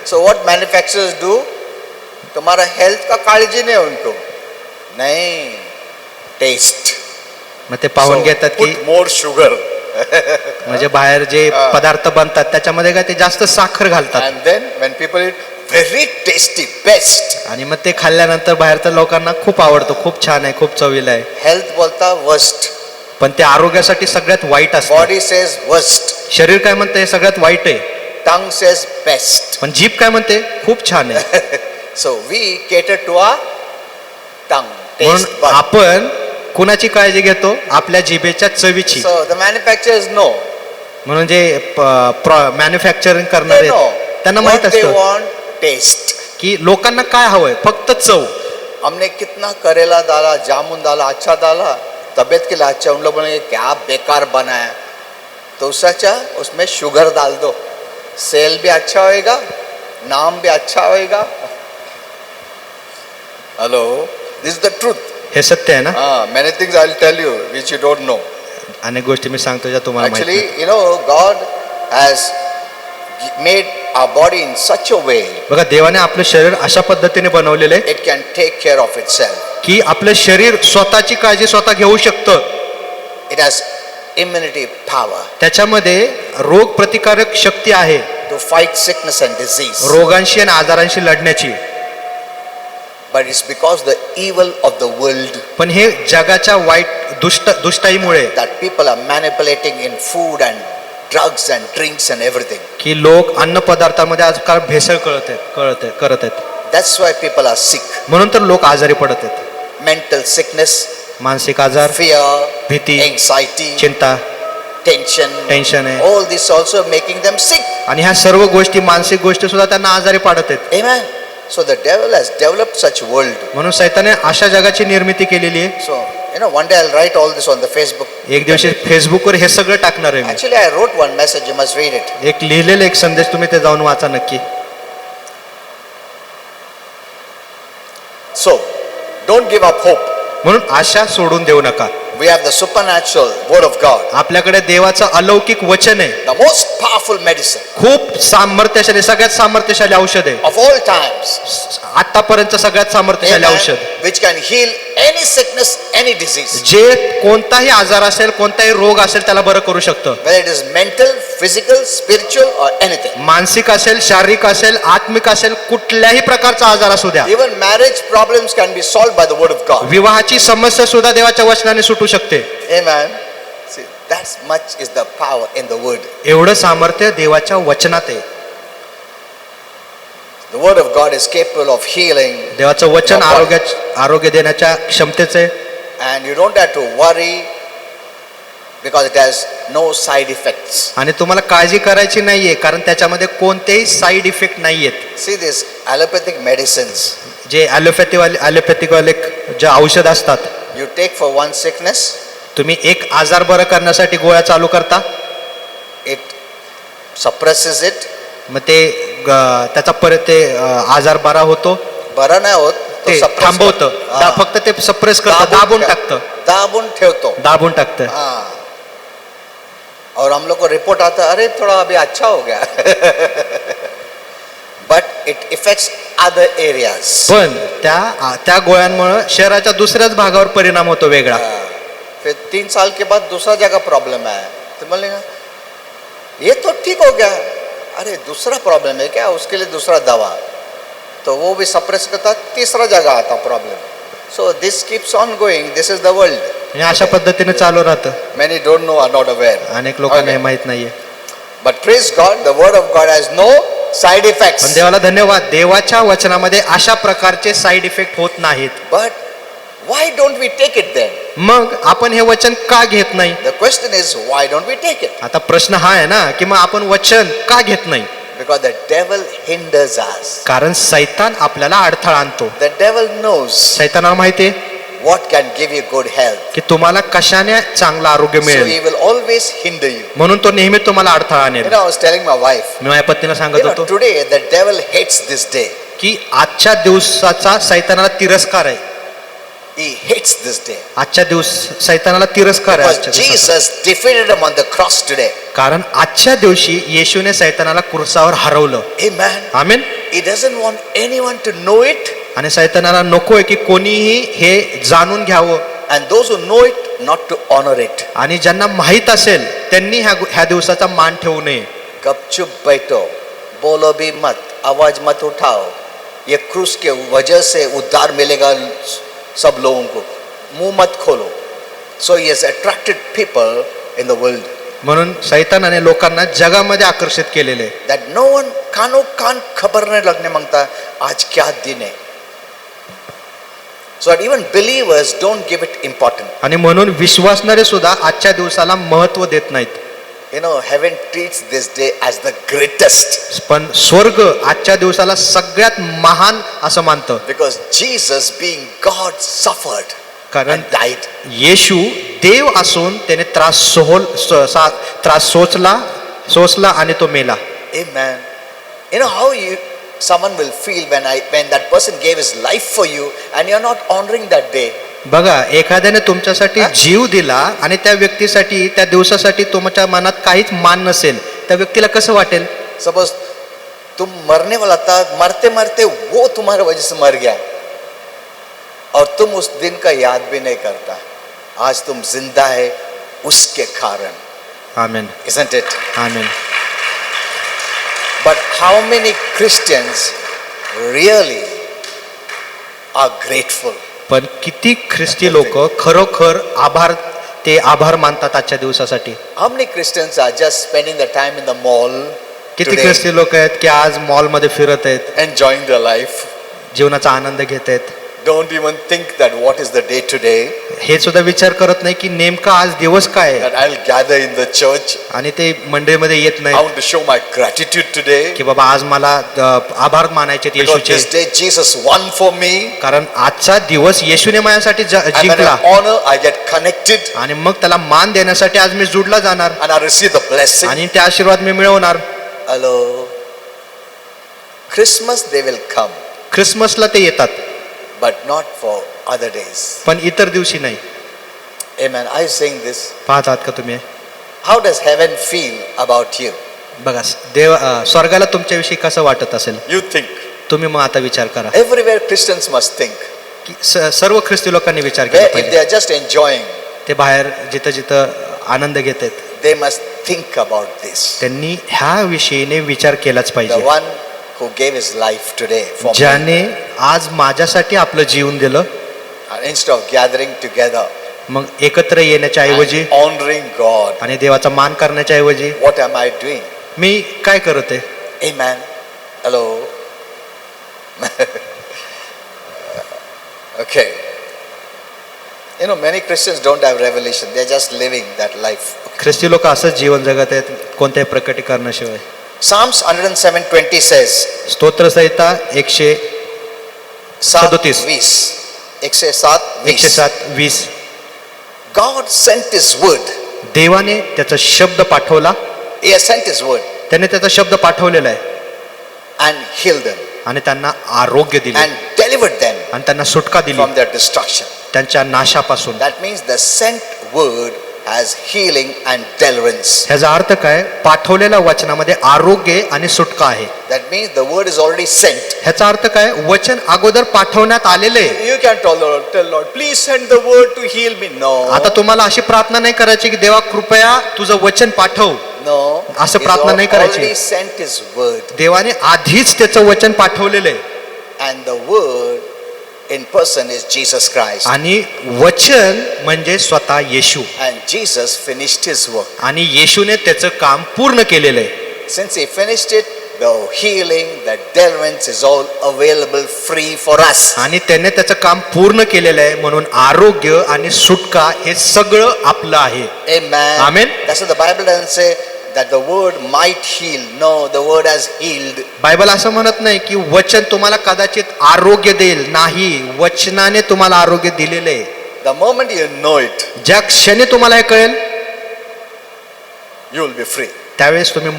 So what manufacturers do? तुम्हारा हेल्थ का काळजी नहीं उनको. नहीं, टेस्ट. मग ते पाहून घेतात की put more sugar. म्हणजे बाहेर जे पदार्थ बनतात त्याच्यामध्ये काय ते जास्त साखर घालतात. And then when people eat, very tasty, best. आणि मग ते खाल्ल्यानंतर बाहेर तर लोकांना खूप आवडतं. खूप छान आहे, खूप चवीला आहे. हेल्थ बोलता worst. पण ते आरोग्यासाठी सगळ्यात वाईट असतं. Body says worst. शरीर काय म्हणते हे सगळ्यात वाईट आहे. Tongue says best. पण जीभ काय म्हणते खूप छान आहे. So we cater to our tongue, taste म्हणून bud. आपण कुणाची काळजी घेतो? आपल्या जिभेच्या चवीची. So the manufacturers know. म्हणून जे मॅन्युफॅक्चरिंग करणारे They know. त्यांना माहित What they असतं want, taste. की लोकांना काय हवंय? फक्त चव. हमने कितना करेला डाला, जामुन डाला, अच्छा डाला, तबीयत के लिए अच्छा. उन लोग बोलेंगे क्या बेकार बनाया. तो उससे अच्छा उसमें शुगर डाल दो, सेल भी अच्छा होएगा, नाम भी अच्छा होएगा. Hello, this is the truth. हे सत्य आहे ना. Many things I'll tell you which you don't know. अनेक गोष्टी मी सांगतो ज्या तुम्हाला माहित Actually, नाही. you know, God has made our body in such a way बघा देवाने आपलं शरीर अशा पद्धतीने बनवलेलं आहे it can take care of itself. की आपलं शरीर स्वतःची काळजी स्वतः घेऊ शकतं. It has immunity power त्याच्यामध्ये रोग प्रतिकारक शक्ती आहे. to fight sickness and disease. रोगांशी आणि आजारांशी लढण्याची. But it's because the evil of the world पण हे जगाच्या वाईट दुष्टाईमुळे that people are manipulating in food and drugs and drinks and everything. की लोक अन्न पदार्थामध्ये आजकाल भेसळ करत आहेत. That's why people are sick. म्हणून तर लोक आजारी पडत आहेत. Mental sickness, मानसिक आजार, fear, भीती, anxiety, चिंता, tension आहे. all this also making them sick. आणि ह्या सर्व गोष्टी, मानसिक गोष्टी सुद्धा त्यांना आजारी पाडत आहेत. Amen. So the devil has developed such world. म्हणून सैताने अशा जगाची निर्मिती केलेली आहे. So one day I'll write all this on the Facebook. एक दिवशी फेसबुकवर हे सगळं टाकणार आहे मी. Actually I wrote one message, you must read it. एक लिहिलेला एक संदेश तुम्ही ते जाऊन वाचा नक्की. So don't give up hope. म्हणून आशा सोडून देऊ नका. We have the supernatural word of God, आपल्याकडे देवाचं अलौकिक वचन आहे. the most powerful medicine खूप सामर्थ्यशाली, सगळ्यात सामर्थ्यशाली औषध आहे. of all times. आतापर्यंत सगळ्यात सामर्थ्यशाली Amen. औषध, Which can heal any sickness, any disease. जे कोणताही आजार असेल, कोणताही रोग असेल त्याला बरं करू शकतं. Whether it is mental, physical, spiritual or anything. मानसिक असेल, शारीरिक असेल, आत्मिक असेल, कुठल्याही प्रकारचा आजार असू द्या. Even marriage problems can be solved by the word of God. विवाहाची समस्या सुद्धा देवाच्या वचनाने सुटू शकते. Amen. See, that's much is the power in the word. एवढं सामर्थ्य देवाच्या वचनात आहे. The word of God is capable of healing, देवाचं वचन आरोग्य देण्याच्या क्षमतेचे आहे. and you don't have to worry because it has no side effects. आणि तुम्हाला काळजी करायची नाहीये, कारण त्याच्यामध्ये कोणतेही साईड इफेक्ट नाहीयेत. See these allopathic medicines जे ॲलोपॅथिक वाले जे औषध असतात, you take for one sickness, तुम्ही एक आजार बरं करण्यासाठी गोळ्या चालू करता, it suppresses it. मग ते त्याचा परत ते आजार बरा होतो, बरा नाही होत, तो ते suppress थांबवतं, करतो. हा. फक्त ते सप्रेस करतं, दाबून ठेवतो. दाबून टाकतं. हाँ. और हम लोग को रिपोर्ट आता, अरे थोड़ा अभी अच्छा हो गया. But it affects other areas. पण त्या गोळ्यांमुळे शरीराच्या दुसऱ्याच भागावर परिणाम होतो वेगळा. फिर 3 साल के बाद दूसरा जगह प्रॉब्लम है, तो बोलेगा ये तो ठीक हो गया, अरे दूसरा प्रॉब्लम है क्या, उसके लिए दूसरा दवा, तो वो भी सप्रेस करता, तीसरा जगह आता problem. So this keeps on going. This is the world. हे अशा पद्धतीने चालू राहतं. Many don't know, are not aware. अनेक लोकांना हे माहित नाहीये. But praise God, the word of God has no side effects. पण देवाला धन्यवाद, देवाच्या वचनामध्ये अशा प्रकारचे साईड इफेक्ट होत नाहीत. But why don't we take it then? मग आपण हे वचन का घेत नाही? The question is, why don't we take it? आता प्रश्न हा आहे ना, की मग आपण वचन का घेत नाही? Because the devil hinders us. कारण सैतान आपल्याला अडथळा आणतो. The devil knows सैतानाला माहिती आहे what can give you good health. की तुम्हाला कशाने चांगलं आरोग्य So मिळेल, he will always hinder you. म्हणून तो नेहमी तुम्हाला अडथळा आणेल. I was telling my wife, मी माझ्या पत्नीला सांगत होतो today the devil hates this day. की आजच्या दिवसाचा सैतानाला तिरस्कार आहे. He hates this day. आजच्या दिवस सैतानाला तिरस्कार आहे आजच्या Because दिवसाचा. Jesus defeated him on the cross today. कारण आजच्या दिवशी येशूने सैतानाला क्रूसावर हरवलं. Amen. Amen. He doesn't want anyone to know it. आणि सैतानाला नकोय की कोणीही हे जाणून घ्यावं, And those who know it, not to honor it. आणि ज्यांना माहित असेल त्यांनी ह्या दिवसाचा मान ठेवू नये. गपचुप बैठो, बोलो भी मत, आवाज मत उठाओ. ये क्रूस के वजह से उद्धार मिलेगा सब लोगों को. मुंह मत खोलो. So he has attracted people in the world. म्हणून सैतानाने लोकांना जगामध्ये आकर्षित केलेले. That no one कान खबर नहीं लगने मांगता आज क्या दिन है. So that even believers don't give it importance. आणि म्हणून विश्वासणारे सुद्धा आजच्या दिवसाला महत्व देत नाहीत. Heaven treats this day as the greatest. पण स्वर्ग आजच्या दिवसाला सगळ्यात महान असं मानतं. Because Jesus being God suffered कारण and died. येशू देव असून त्याने त्रास सोचला आणि तो मेला. Amen. How someone will feel when that person gave his life for you and you're not honoring that day. बघा, एखाद्याने तुमच्यासाठी जीव दिला आणि त्या व्यक्तीसाठी त्या दिवसासाठी तुमच्या मनात काहीच मान नसेल, त्या व्यक्तीला कसं वाटेल? Suppose तुम मरने वाला था, मरते मरते वो तुम्हारे वजह से मर गया और तुम उस दिन का याद भी नहीं करता. आज तुम जिंदा है उसके कारण. आमेन. Isn't it? Amen. But how many Christians really are grateful? पण किती ख्रिस्ती लोक खरोखर आभार ते आभार मानतात आजच्या दिवसासाठी. How many Christians are just spending the time in the mall किती today, ख्रिस्ती लोक आहेत की आज मॉलमध्ये फिरत आहेत, enjoying their life? जीवनाचा आनंद घेत आहेत. Don't even think that what is the day today, हे सुद्धा विचार करत नाही की नेमका आज दिवस काय आहे. that I'll gather in the church. आणि ते मंडळीमध्ये येत I नाही want to show my gratitude today की बाबा आज मला आभार मानायचे because येशूचे, this day Jesus won for me. कारण आजचा दिवस येशूने माझ्यासाठी And when जिंकला. I honor, I get connected आणि मग त्याला मान देण्यासाठी आज मी जुडला जाणार and I receive the blessing. आणि ते आशीर्वाद मी मिळवणार. Hello. Christmas they will come, ख्रिसमसला ते येतात, but not for other days. पण इतर दिवशी नाही. Amen. Are you saying this? पाहतात का तुम्ही? How does heaven feel about you? बघा देव स्वर्गाला तुमच्याविषयी कसं वाटत असेल. You think. तुम्ही मग आता विचार करा Everywhere Christians must think. की सर्व ख्रिस्ती लोकांनी विचार केला Where if they पाहिजे. are just enjoying, ते बाहेर जिथं जिथं आनंद घेत आहेत they must think about this. त्यांनी ह्या विषयीने विचार केलाच The पाहिजे. one who gave his life today for me. ज्याने आज माझ्यासाठी आपलं जीवन दिलं, And instead of gathering together मग एकत्र येण्याच्या ऐवजी and honoring God, आणि देवाचा मान करण्याच्या ऐवजी what am I doing? मी काय करत आहे? Amen. Hello. Okay. You know, many Christians don't have revelation. They're just living that life. ख्रिस्ती लोक असंच जीवन जगत आहेत कोणत्याही प्रकटीकरणाशिवाय. Psalms 107:20 says, स्तोत्रसंहिता 137 107:20. God sent His word. देवाने त्याचा शब्द पाठवला, He has sent His word त्याने त्याचा शब्द पाठवलेला आहे and healed them आणि त्यांना आरोग्य दिले and delivered them आणि त्यांना सुटका दिली from their destruction. त्यांच्या नाशापासून. That means the sent word has healing and deliverance. ह्याचा अर्थ काय? पाठवलेल्या वचनामध्ये आरोग्य आणि सुटका आहे. That means the word is already sent. ह्याचा अर्थ काय? वचन अगोदर पाठवण्यात आलेले आहे. You can tell Lord, please send the word to heal me. No. आता तुम्हाला अशी प्रार्थना नाही करायची की देवा कृपया तुझं वचन पाठव. No. असं He's प्रार्थना नाही करायची. already sent His word. देवाने आधीच त्याचं वचन पाठवलेलं आहे And the word in person is Jesus Christ. आणि वचन म्हणजे स्वतः येशू And Jesus finished His work. आणि येशूने त्याचं काम पूर्ण केलेलं आहे. Since He finished it, the healing, the deliverance is all available free for us. आणि त्याने त्याचं काम पूर्ण केलेलं आहे म्हणून आरोग्य आणि सुटका हे सगळं आपलं आहे. Amen. Amen. That's what the Bible doesn't say that the word might heal. No, the word has healed. Bible असं म्हणत नाही की वचन तुम्हाला कदाचित आरोग्य देईल. नाही, वचनाने तुम्हाला आरोग्य दिलेलं आहे. The moment you know it, ज्या क्षणी तुम्हाला हे कळेल you will be free. त्यावेळेस तुम्ही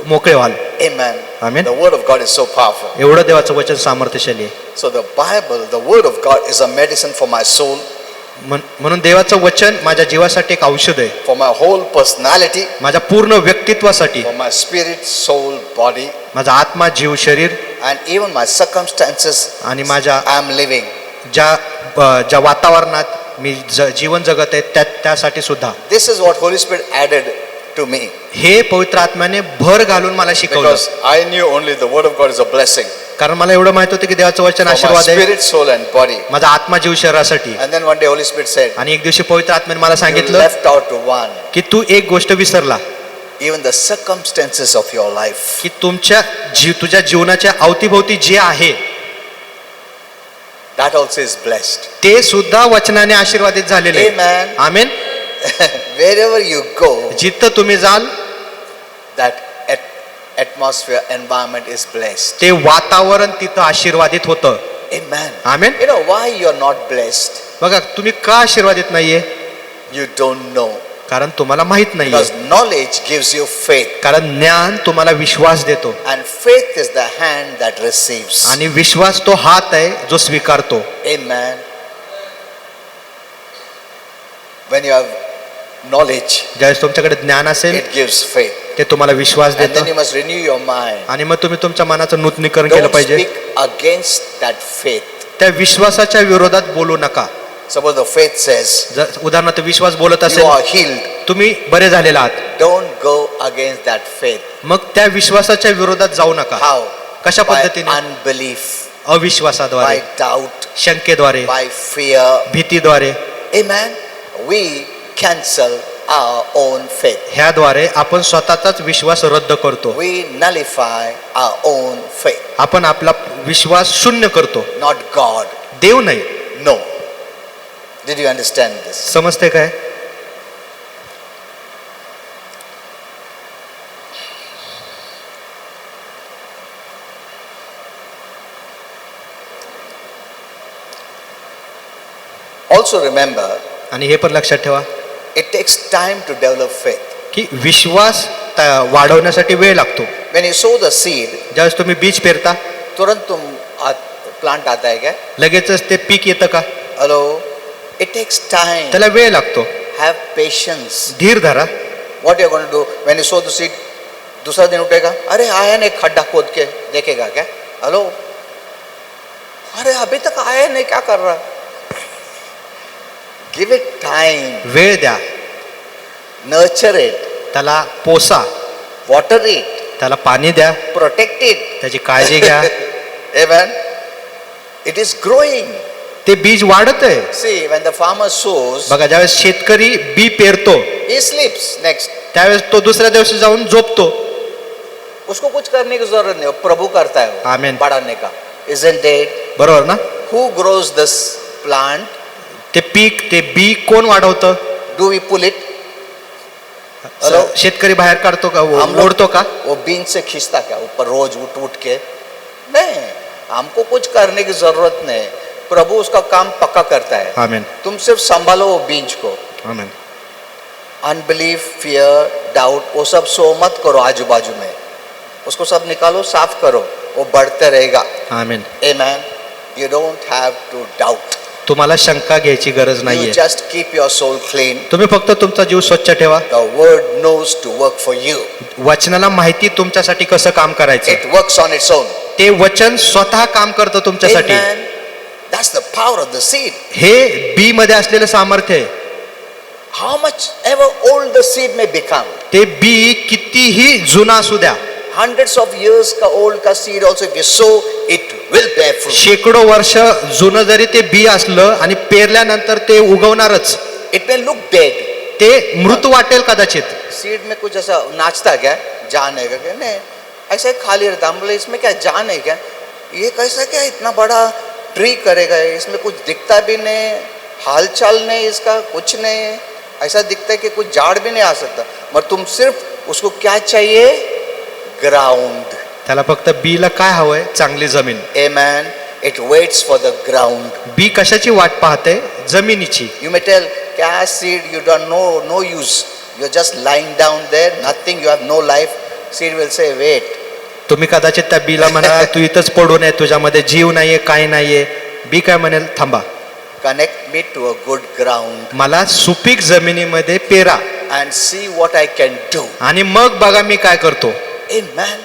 मोकळे व्हाल. Amen. Amen. The word of God is so powerful. एवढं देवाचं वचन सामर्थ्यशाली आहे. So the Bible, the word of God is a medicine for my soul, म्हणून देवाचं वचन माझ्या जीवासाठी एक औषध आहे, for my whole personality, माझ्या पूर्ण व्यक्तित्वासाठी, for my spirit, soul, body, माझा आत्मा, जीव, शरीर and even my circumstances आणि माझ्या I am living. ज्या वातावरणात मी जीवन जगत आहे त्यासाठी सुद्धा. This is what Holy Spirit added to me. हे पवित्र आत्म्याने भर घालून मला शिकवलं, Because I knew only the word of God is a blessing कारण मला एवढं माहित होतं की देवाचं वचन for my आशीर्वाद आहे spirit, soul, and body. माझा आत्मा, जीव, शरीरासाठी. And then one day Holy Spirit said, आणि एक दिवशी पवित्र आत्म्याने मला you सांगितलं left out one, की तू एक गोष्ट विसरला, even the circumstances of your life. की तुझ्या जीवनाच्या अवतीभोवती जे आहे That also is blessed. ते सुद्धा वचनाने आशीर्वादित झालेले आहे. Amen. Amen. Wherever you go, जिथं तुम्ही जाल that atmosphere, environment is blessed. ते वातावरण तिथं आशीर्वादित होतं. Amen. Amen. You know why you are not blessed? बघा तुम्ही का आशीर्वादित नाहीये? You don't know. कारण तुम्हाला माहित नाहीये. Because knowledge gives you faith. कारण ज्ञान तुम्हाला विश्वास देतो And faith is the hand that receives. आणि विश्वास तो हात आहे जो स्वीकारतो. Amen. When you have knowledge, ज्यावेळेस तुमच्याकडे ज्ञान असेल it gives faith. ते तुम्हाला विश्वास And then देतं you must renew your mind. आणि मग तुम्ही तुमच्या मनाचं नूतनीकरण केलं Don't पाहिजे. speak against that faith. त्या विश्वासाच्या विरोधात बोलू नका. Suppose the faith says, उदाहरणार्थ विश्वास बोलत you असेल are healed. तुम्ही बरे झालेला आहात, Don't go against that faith. मग त्या विश्वासाच्या विरोधात जाऊ नका. How? कशा By पद्धतीने? unbelief, अविश्वासाद्वारे, by doubt, शंकेद्वारे, by fear. भीतीद्वारे. Amen. We cancel our own faith. ह्याद्वारे आपण स्वतःचाच विश्वास रद्द करतो. We nullify our own faith. आपण आपला विश्वास शून्य करतो. Not God. देव नाही. No. Did you understand this? समजते काय? Also remember, आणि हे पण लक्षात ठेवा it takes time to develop faith. की विश्वास वाढवण्यासाठी वेळ लागतो. When you sow the seed, ज्यावेळेस तुम्ही बीज पेरता तुरंत प्लांट आता है क्या? लगेचच ते पीक येतं का? Hello? It takes time. त्याला वेळ लागतो. Have patience. धीर धरा. What you are going to do when you sow the seed? दूसरा दिन उठेगा, अरे आया नहीं, खड्डा खोद के देखेगा क्या? हेलो? अरे अभी तक आया नहीं, क्या कर रहा? Give it time. वेळ द्या. Nurture it. त्याला पोसा. Water it. त्याला पाणी द्या. Protect it. त्याची काळजी घ्या. Amen. It is growing. ते बीज वाढत आहे. See, when the farmer sows, बघा ज्यावेळेस शेतकरी बी पेरतो he sleeps next. त्यावेळेस तो दुसऱ्या दिवशी जाऊन झोपतो. उसको कुछ करने की जरूरत नहीं, वो प्रभू करता है वो Amen. बढ़ाने का. Isn't it? बरोबर ना? Who grows this plant? ते पीक ते बी कोण वाढवतं? Do we pull it? Hello? शेतकरी बाहेर काढतो का? हम लोग ओढतो का? वो बीज से खींचता क्या ऊपर रोज उठ उठ के? नहीं, हमको कुछ करने की जरूरत नहीं, प्रभु उसका काम पक्का करता है. आमीन. तुम सिर्फ संभालो वो बीज को. आमीन. अनबिलीफ, फियर, डाउट, वो सब सो मत करो आजू बाजू में, उसको सब निकालो, साफ करो, वो बढ़ते रहेगा. आमीन. Amen. You don't have to doubt. तुम्हाला शंका घ्यायची गरज You नाहीये. just keep your soul clean. तुम्ही फक्त तुमचा जीव स्वच्छ ठेवा. The word knows to work for you. वचनाला माहिती तुमच्यासाठी कसं काम करायचं. It works on its own. ते वचन स्वतः काम करतं तुमच्यासाठी. Amen. That's the power of the seed. हे बी मध्ये असलेलं सामर्थ्य आहे. How much ever old the seed may become. ते बी कितीही जुना असू द्या. Hundreds of years का old का seed also, if you sow, it will bear fruit. शेकडो वर्ष जुनं जरी ते बी असलं आणि पेरल्यानंतर ते उगवणारच. It may look dead. ते मृत वाटेल कदाचित. सीड में कुछ ऐसा नाचता क्या, जान है क्या? नहीं, ऐसा ही खाली रहता. हम बोले इसमें क्या जान है क्या? ये कैसा क्या इतना बड़ा ट्री करेगा, इसमें कुछ दिखता भी नहीं, हालचाल नहीं इसका, कुछ नहीं, ऐसा दिखता है कि कुछ झाड़ भी नहीं आ सकता. मगर तुम सिर्फ उसको क्या चाहिए? ग्राउंड. त्याला फक्त बीला काय हवंय? चांगली जमीन. Amen. It waits for the ground. बी कशाची वाट पाहते? जमिनीची. You may tell, क्या seed, you don't know, no use. You're just lying down there, nothing, you have no life. Seed will say, wait. तुम्ही कदाचित त्या बीला म्हणा तू इथंच पडू नये, तुझ्यामध्ये जीव नाहीये, काय नाहीये. बी काय म्हणेल? थांबा. Connect me to a good ground मला सुपीक जमिनीमध्ये पेरा and see what I can do. आणि मग बघा मी काय करतो. Amen.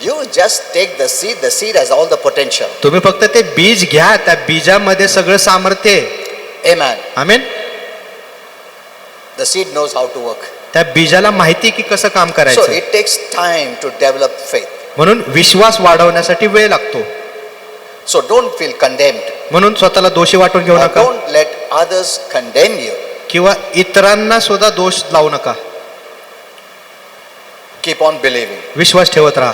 You just take the seed has all the potential. तुम्ही फक्त ते बीज घ्या, त्या बीजामध्ये सगळं सामर्थ्य आहे. Amen. Amen. The seed knows how to work. त्या बीजाला माहिती की कसं काम So करायचं. it takes time to develop faith. म्हणून विश्वास वाढवण्यासाठी वेळ लागतो. So don't feel condemned. म्हणून स्वतःला दोषी वाटून घेऊ Or नका don't let others condemn you. किंवा इतरांना सुद्धा दोष लावू नका. Keep on believing. विश्वास ठेवत राहा.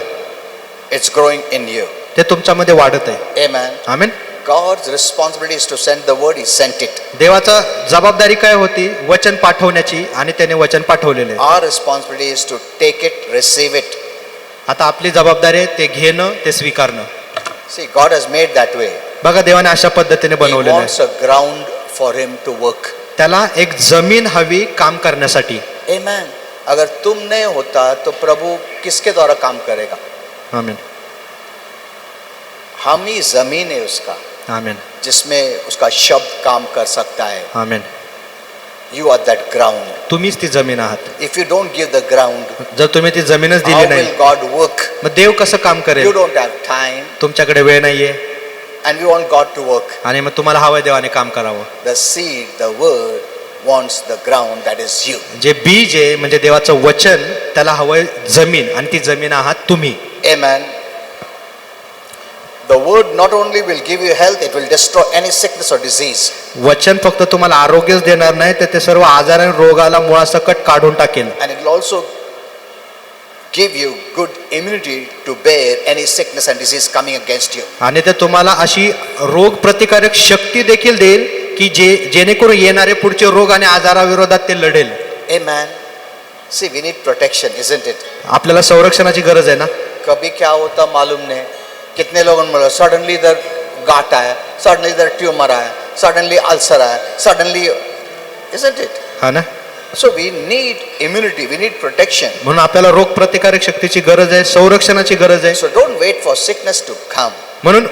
It's growing in you. ते तुमच्यामध्ये वाढत आहे. Amen. Amen. God's responsibility is to send the word. He sent it. देवाचा जबाबदारी काय होती? वचन पाठवण्याची, आणि त्याने वचन पाठवलेले. Our responsibility is to take it, receive it. आता आपली जबाबदारी आहे ते घेणं, ते स्वीकारणं. See, God has made that way. बघा देवाने अशा पद्धतीने He बनवलेलं आहे. wants a ground for him to work. त्याला एक जमीन हवी काम करण्यासाठी. Amen. अगर तुम नहीं होता तो प्रभु किसके द्वारा काम करेगा? आमेन. हम ही जमीन है उसका, आमेन. जिसमें उसका शब्द काम कर सकता है. आमेन. You are that ground. तुम्हीच ती जमीन आहात. If you don't give the ground, जर तुम्ही ती जमीनच how दिली will नाही, God work? मग देव कसं काम You करेल? don't have time, तुमच्याकडे वेळ नाहीये and we want God to work. आणि मग तुम्हाला हवंय देवाने काम करावं. The seed, the word, wants the ground, that is you. जे बीज आहे म्हणजे देवाचं वचन, त्याला हवंय जमीन, आणि ती जमीन आहात तुम्ही. Amen. The word not only will give you health, it will destroy any sickness or disease. वचन फक्त तुम्हाला आरोग्यच देणार नाही, तर ते सर्व आजार आणि रोगाला मुळासकट काढून टाकेल. And it will also give you good immunity to bear any sickness and disease coming against you. आणि ते तुम्हाला अशी रोग प्रतिकारक शक्ती देखील देईल की जेणेकरून येणारे पुढचे रोग आणि आजाराविरोधात ते लढेल. Amen. See, we need protection, isn't it? आपल्याला संरक्षणाची गरज आहे ना. कभी क्या होता मालूम नहीं, कितने लोगों ने सडनली इधर गांठ आया, सडनली इधर ट्यूमर आया, सडनली अल्सर आया, सडनली, isn't it? हा ना. So we need immunity, we need protection. म्हणून आपल्याला रोग प्रतिकारक शक्तीची गरज आहे, संरक्षणाची गरज आहे. So don't wait for sickness to come. म्हणून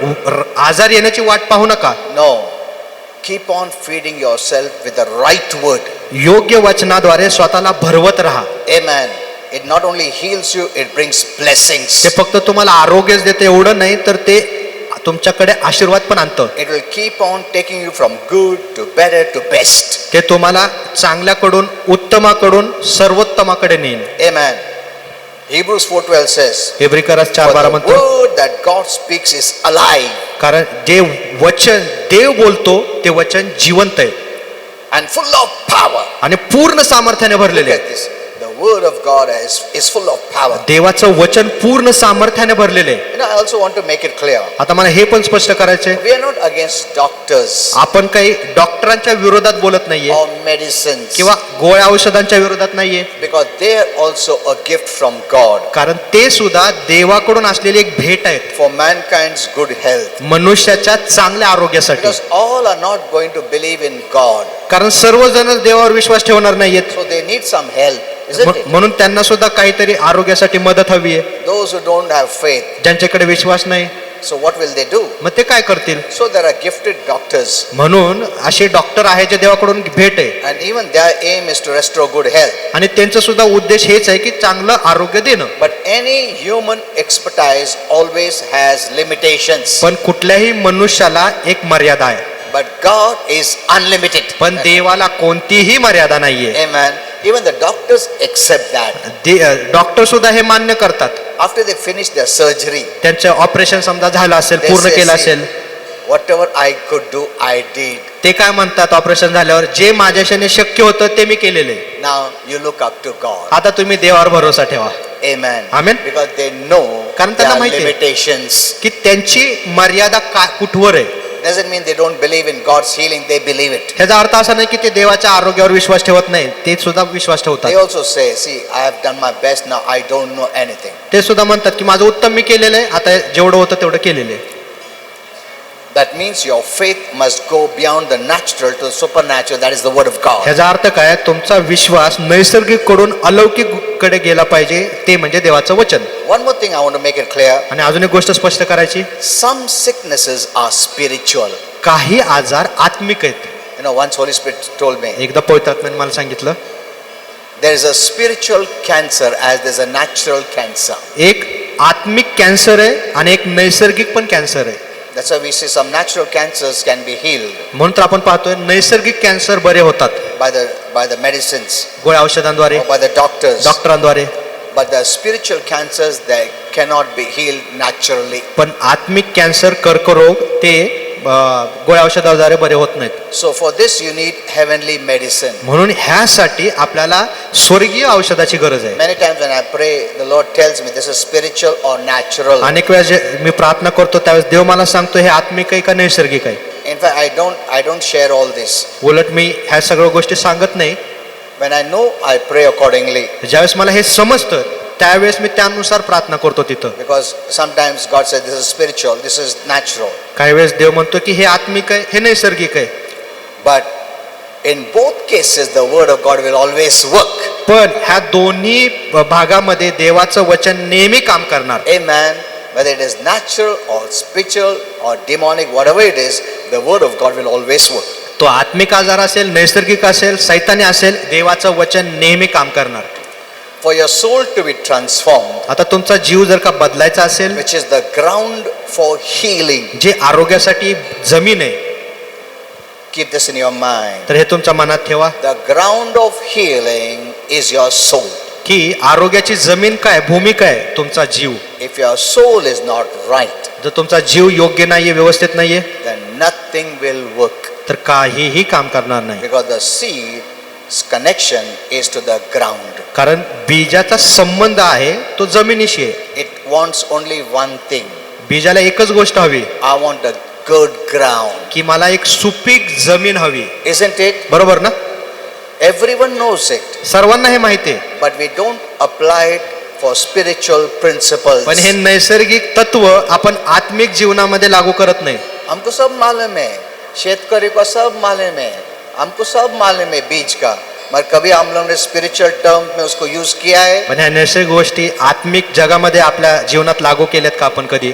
आजार येण्याची वाट पाहू नका. No. Keep on feeding yourself with the right word. योग्य वचनाद्वारे स्वतःला भरवत राहा. Amen. It not only heals you, it brings blessings. ते फक्त तुम्हाला आरोग्यच देते एवढं नाही, तर ते तुमच्याकडे आशीर्वाद पण आणतं. It will keep on taking you from good to better to best. ते तुम्हाला चांगल्याकडून उत्तमाकडून सर्वोत्तमाकडे नेईल. Amen. Hebrews 4:12 says, इब्रिकरास 4:12 "For the म्हणतो, word that God speaks is alive कारण जे वचन देव बोलतो ते वचन जिवंत आहे and full of power." आणि पूर्ण सामर्थ्याने भरलेले Look आहे. at this. The word of God is full of power. देवाचं वचन पूर्ण सामर्थ्याने भरलेले आहे. You know, I also want to make it clear. आता मला हे पण स्पष्ट करायचंय, We are not against doctors आपण काही डॉक्टरांच्या विरोधात बोलत नाहीये or medicines, किंवा गोळ्या औषधांच्या विरोधात नाहीये, because they are also a gift from God कारण ते सुद्धा देवाकडून असलेली एक भेट आहेत for mankind's good health. मनुष्याच्या चांगल्या आरोग्यासाठी. Because all are not going to believe in God, कारण सर्वजण देवावर विश्वास ठेवणार नाहीयेत, so they need some help, isn't it? म्हणून त्यांना सुद्धा काहीतरी आरोग्यासाठी मदत हवी आहे. Those who don't have faith, ज्यांच्याकडे विश्वास नाही, so what will they do? मग ते काय करतील? So there are gifted doctors, म्हणून असे डॉक्टर आहेत जे देवाकडून भेट आहे, and even their aim is to restore good health. आणि त्यांचा सुद्धा उद्देश हेच आहे की चांगलं आरोग्य देणं. But any human expertise always has limitations. पण कुठल्याही मनुष्याला एक मर्यादा आहे, But God is unlimited. पण देवाला कोणतीही मर्यादा नाहीये. Amen. Even the doctors accept that. Doctor सुद्धा हे मान्य करतात. After they finish their surgery, त्यांचं ऑपरेशन समजा झालं असेल, they पूर्ण say, केलं "See, असेल, whatever I could do, I did. ते काय म्हणतात ऑपरेशन झाल्यावर, जे माझ्याशाने शक्य होतं ते मी केलेले. Now you look up to God." आता तुम्ही देवावर भरोसा ठेवा. Amen. Amen. Because they know कारण their त्यांना माहिती आहे limitations. की त्यांची मर्यादा कुठवर आहे. Doesn't mean they don't believe in God's healing, they believe it. ह्याचा अर्थ असा नाही की ते देवाच्या आरोग्यावर विश्वास ठेवत नाही, ते सुद्धा विश्वास They ठेवतात. also say, "See, I have done my best, now I don't know anything." ते सुद्धा म्हणतात की माझं उत्तम मी केलेलं आहे, आता जेवढं होतं तेवढं केलेलं आहे. That means your faith must go beyond the natural to the supernatural. That is the word of God. ह्याचा अर्थ काय, तुमचा विश्वास नैसर्गिक कडून अलौकिक कडे गेला पाहिजे, ते म्हणजे देवाचं वचन. One more thing I want to make it clear. आणि अजून एक गोष्ट स्पष्ट करायची, Some sicknesses are spiritual. काही आजार आत्मिक आहेत. You know, once Holy Spirit told me, एकदा पवित्र आत्म्याने मला सांगितलं, there is a spiritual cancer as there's a natural cancer. एक आत्मिक कॅन्सर आहे आणि एक नैसर्गिक पण कॅन्सर आहे. That's why we see some natural cancers can be healed म्हणून तर आपण पाहतोय नैसर्गिक कॅन्सर बरे होतात by the medicines गोळ्या औषधांद्वारे, or by the doctors. डॉक्टरांद्वारे. But the spiritual cancers, they cannot be healed naturally. पण आत्मिक कॅन्सर, कर्करोग ते गोळ्या औषधाद्वारे बरे होत नाहीत. So for this you need heavenly medicine. म्हणून ह्यासाठी आपल्याला स्वर्गीय औषधाची गरज आहे. Many times when I pray, the Lord tells me this is spiritual or natural. अनेक वेळा मी प्रार्थना करतो त्यावेळेस देव मला सांगतो हे आत्मिक आहे का नैसर्गिक आहे. In fact, I don't share all this. उलट मी ह्या सगळ्या गोष्टी सांगत नाही. When I know, I pray accordingly. ज्यावेळेस मला हे समजतं त्यावेळेस मी त्यानुसार प्रार्थना करतो तिथं. Because sometimes God says this is spiritual, this is natural. काही वेळेस देव म्हणतो की हे आत्मिक आहे, हे नैसर्गिक आहे. But in both cases, the word of God will always work. पण ह्या दोन्ही भागामध्ये देवाचं वचन नेहमी काम करणार. Amen. Whether it is natural or spiritual or demonic, whatever it is, the word of God will always work. तो आत्मिक आजार असेल, नैसर्गिक असेल, सैतानी असेल, देवाचं वचन नेहमी काम करणार. For your soul to be transformed, आता तुमचा जीव जर का बदलायचा असेल, which is the ground for healing, जे आरोग्यासाठी जमीन आहे, keep this in your mind. तर हे तुमच्या मनात ठेवा. The ground of healing is your soul. की आरोग्याची जमीन काय, भूमी काय, तुमचा जीव. If your soul is not right, जर तुमचा जीव योग्य नाहीये, व्यवस्थित नाहीये, then nothing will work. तर काहीही काम करणार नाही. Because the seed's connection is to the ground. कारण बीजाचा संबंध आहे तो जमिनीशी आहे. It wants only one thing. बीजाला एकच गोष्ट हवी, I want a good ground. की मला एक सुपीक जमीन हवी. Isn't it? बरोबर ना? Everyone knows it. सर्वांना हे माहिती आहे. But we don't apply it for spiritual principles. पण हे नैसर्गिक तत्व आपण आत्मिक जीवनामध्ये लागू करत नाही. हमको सब मालूम है, शेतकरी को सब मालूम है, हमको सब मालूम है बीज का, मगर कभी हम लोगों ने स्पिरिचुअल टर्म में उसको यूज किया है? पण ह्या नैसर्गिक गोष्टी आत्मिक जगामध्ये आपल्या जीवनात लागू केल्यात का आपण कधी?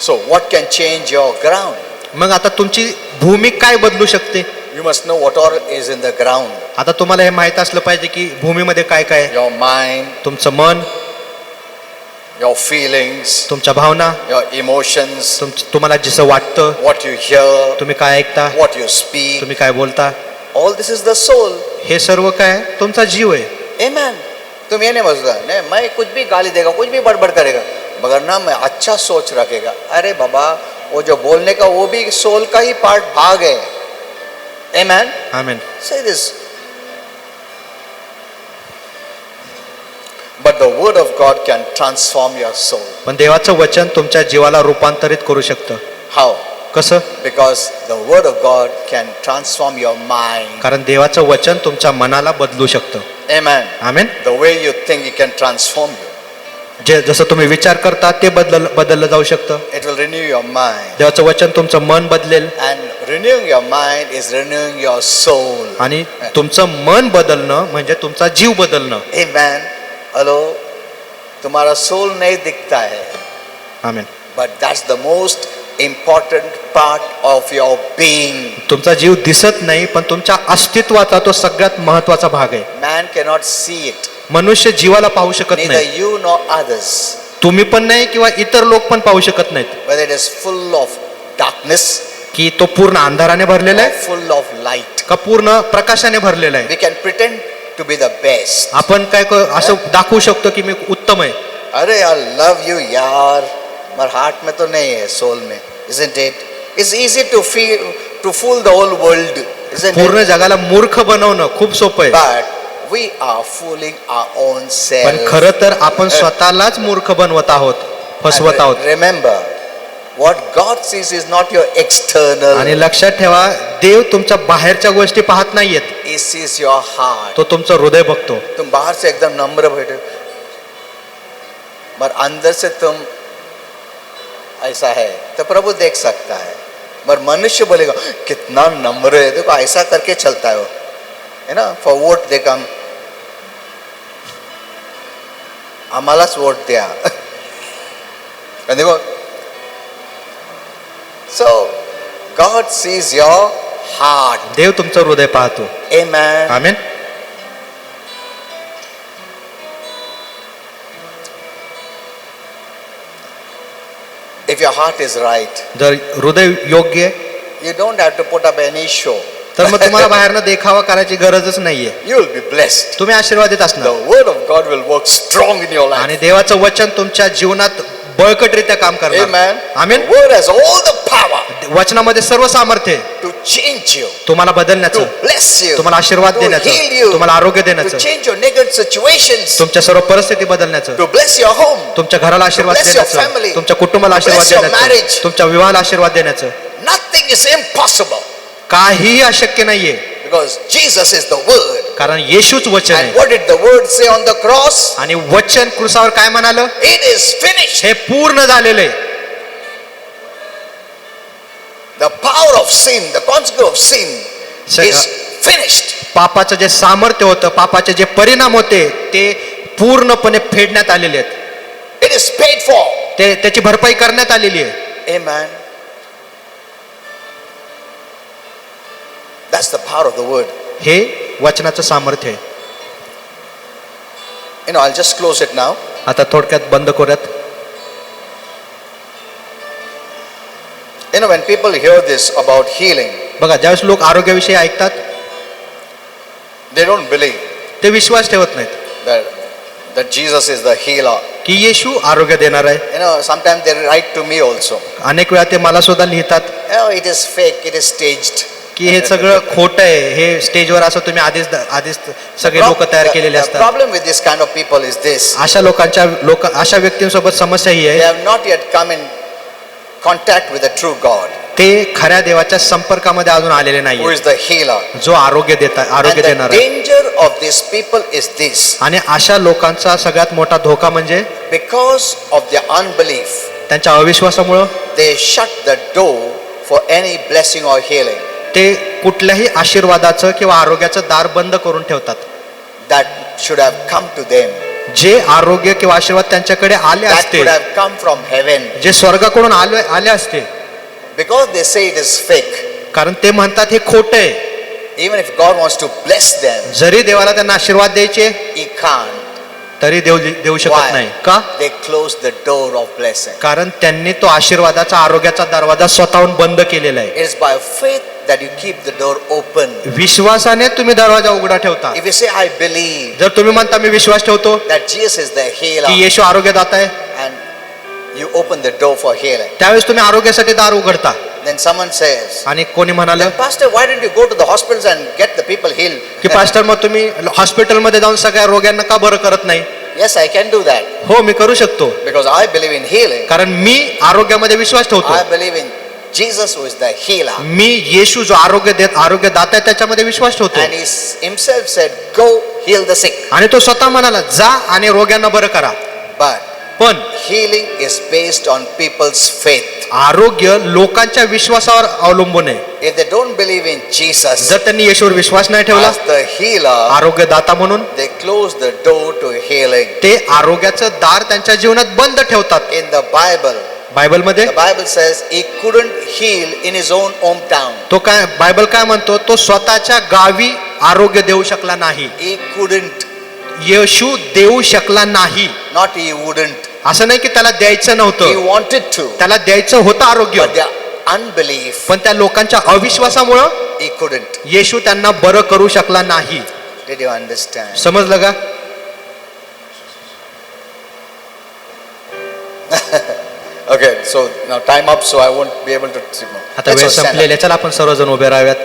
So what can change your ground? मग आता तुमची भूमी काय बदलू शकते? You must know what all is in the ground. आता तुम्हाला हे माहित असलं पाहिजे की भूमीमध्ये काय काय आहे. Your mind, तुमचं मन, your feelings, तुमच्या भावना, your emotions, तुम्हाला जसं वाटतं, what you hear, तुम्ही काय ऐकता, what you speak. तुम्ही काय बोलता, All this is the soul. हे सर्व काय तुमचा जीव आहे. Amen. तुम ये नहीं बोलता नहीं मैं कुछ भी गाली देगा, कुछ भी बड़बड़ करेगा, मगर ना मैं अच्छा सोच रखेगा. अरे बाबा, वो जो बोलने का वो भी सोल का ही पार्ट भाग है. Amen. Amen. Say this. But the word of God can transform your soul. पण देवाचं वचन तुमच्या जीवाला रूपांतरित करू शकतं. How? कसं? Because the word of God can transform your mind. कारण देवाचं वचन तुमच्या मनाला बदलू शकतं. Amen. Amen. The way you think, it can transform you. जे जसं तुम्ही विचार करता ते बदललं जाऊ शकतं. It will renew your mind. देवाचं वचन तुमचं मन बदलेल And renewing your mind is renewing your soul. आणि तुमचं मन बदलणं म्हणजे तुमचा जीव बदलणं. Amen. Hello. तुम्हारा सोल नहीं दिखता है. आमेन. But that's the most important part of your being. तुमचा जीव दिसत नाही पण तुमच्या अस्तित्वाचा तो सगळ्यात महत्वाचा भाग आहे. Man cannot see it. मनुष्य जीवाला पाहू शकत Neither नाही. you nor others. तुम्ही पण नाही किंवा इतर लोक पण पाहू शकत नाहीत Whether it is full of darkness की तो पूर्ण अंधाराने भरलेला or आहे full of light. का पूर्ण प्रकाशाने भरलेला आहे. We can pretend to be the best. आपण काय असं दाखवू शकतो की मी उत्तम आहे. अरे I love you यार, मगर हार्ट में तो नहीं है, सोल में. Isn't it? It's easy to fool the whole world. Isn't पूर्ण it? जगाला मूर्ख बनवणं खूप सोपं आहे. But we are fooling our own पण self. खरं तर आपण स्वतःलाच मूर्ख बनवत आहोत, फसवत आहोत. Remember, what God sees is not your external. आणि लक्षात ठेवा, देव तुमच्या बाहेरच्या गोष्टी पाहत नाहीयेत, He sees your heart. तो तुमचं हृदय बघतो. तुम बाहर से एकदम नम्र बैठे, पर अंदर से तुम ऐसा है, तो प्रभु देख सकता है. पर मनुष्य बोलेगा कितना नम्र है, देखो ऐसा करके चलता है वो, है ना. फॉर वोट दे कम, आम्हालाच वोट द्या. देखो, so God sees your heart. देव तुमचं हृदय पाहतो. Amen. Amen. If your heart is right, जर हृदय योग्य आहे, you don't have to put up any show. तर मग तुम्हाला बाहेरनं देखावा करायची गरजच नाहीये. You will be blessed. तुम्ही आशीर्वादित The असणार word of God will work strong in your life. आणि देवाचं वचन तुमच्या जीवनात बळकटरित्या काम करणार. Amen. Amen. The word has all the power वचनामध्ये सर्व सामर्थ्य आहे to change you, तुम्हाला to बदलण्याचं, bless you, तुम्हाला आशीर्वाद to heal देण्याचं, you, तुम्हाला आरोग्य to देण्याचं, change your negative situations, तुमच्या सर्व परिस्थिती बदलण्याचं, to bless your home, तुमच्या घराला आशीर्वाद bless your देण्याचं, family, तुमच्या कुटुंबाला bless आशीर्वाद your देण्याचं, marriage. तुमच्या विवाहाला आशीर्वाद देण्याचं. Nothing is impossible काहीही अशक्य नाहीये because Jesus is the word. कारण येशूच वचन And आहे. what did the word say on the cross? आणि वचन क्रूसावर काय म्हणालं? It is finished. हे पूर्ण झालेलं आहे. The power of sin, the consequence of sin is finished. पापाचं जे सामर्थ्य होतं, पापाचे जे परिणाम होते ते पूर्णपणे फेडण्यात आलेले आहेत. It is paid for. त्याची भरपाई करण्यात आलेली आहे. Amen. That's the power of the word. हे वचनाचं सामर्थ्य आहे. I'll just close it now. आता थोडक्यात बंद करूयात. When people hear this about healing, बघा, ज्यावेळेस लोक आरोग्याविषयी ऐकतात They don't believe ते विश्वास ठेवत नाहीत that Jesus is the healer. की येशू आरोग्य देणार आहे. You know, sometimes they write to me also. अनेक वेळा ते मला सुद्धा लिहितात It is fake, it is staged. की हे सगळं खोटं आहे, हे स्टेजवर असं तुम्ही आधीच सगळे लोक तयार केलेले The असतात. problem with this kind of people is this. अशा व्यक्तींसोबत समस्या ही They आहे, have not yet come in contact with the true God, ते खऱ्या देवाच्या संपर्कामध्ये अजून आलेले who नाही, is the healer. जो आरोग्य And the देणार आहे. danger of these people is this. आणि अशा लोकांचा सगळ्यात मोठा धोका म्हणजे Because of their unbelief, त्यांच्या अविश्वासामुळं they shut the door for any blessing or healing ते कुठल्याही आशीर्वादाचं किंवा आरोग्याचं दार बंद करून ठेवतात. that should have come to them, जे आरोग्य किंवा आशीर्वाद त्यांच्याकडे आले that असते, could have come from heaven. जे स्वर्गाकडून आले असते, Because they say it is fake, कारण ते म्हणतात हे खोटं आहे. even if God wants to bless them, जरी देवाला त्यांना आशीर्वाद द्यायचे He can't. तरी देऊ शकत नाही. Why? का? They close the door of blessing. कारण त्यांनी तो आशीर्वादाचा आरोग्याचा दरवाजा स्वतःहून बंद केलेला आहे. It is by faith that you keep the door open. विश्वासाने तुम्ही दरवाजा उघडा ठेवता. If you say, I believe जर तुम्ही म्हणता मी विश्वास ठेवतो that Jesus is the healer, की येशू आरोग्यदाता आहे, and you open the door for healing, त्यावेळेस तुम्ही आरोग्यासाठी दार उघडता. then someone says, आणि कोणी म्हणालं Pastor, why didn't you go to the hospitals and get the people healed? की पास्टर मग तुम्ही हॉस्पिटलमध्ये जाऊन सगळ्या रोग्यांना का बरं करत नाही? Yes, I can do that हो, मी करू शकतो, because I believe in healing. कारण मी आरोग्यामध्ये विश्वास ठेवतो. I believe in Jesus who is the healer. मी येशू जो आरोग्यदाता आहे त्याच्यामध्ये विश्वास ठेवतो. And he himself said, go heal the sick. आणि तो स्वतः म्हणाला जा आणि रोग्यांना बरं करा. But पण healing is based on people's faith. आरोग्य लोकांच्या विश्वासावर अवलंबून आहे. If they don't believe in Jesus जर त्यांनी येशूवर विश्वास नाही ठेवला as the healer, आरोग्यदाता म्हणून, they close the door to healing. ते आरोग्याचं दार त्यांच्या जीवनात बंद ठेवतात. In the Bible, बायबलमध्ये the Bible says he couldn't heal in his own hometown. तो काय बायबल काय म्हणतो, तो स्वतःच्या गावी आरोग्य देऊ शकला नाही. He couldn't, येशू देऊ शकला नाही. not he wouldn't. असं नाही की त्याला द्यायचं He नव्हतं, wanted to, त्याला द्यायचं होतं आरोग्य, but their unbelief, पण त्या लोकांच्या अविश्वासामुळं he couldn't. येशू त्यांना बरं करू शकला नाही. Did you understand? समजलं का? Okay, so now time up, so I won't be able to. आता Let's वेळ all stand up. संपलेल्या, चला आपण सर्वजण उभे राहाव्यात.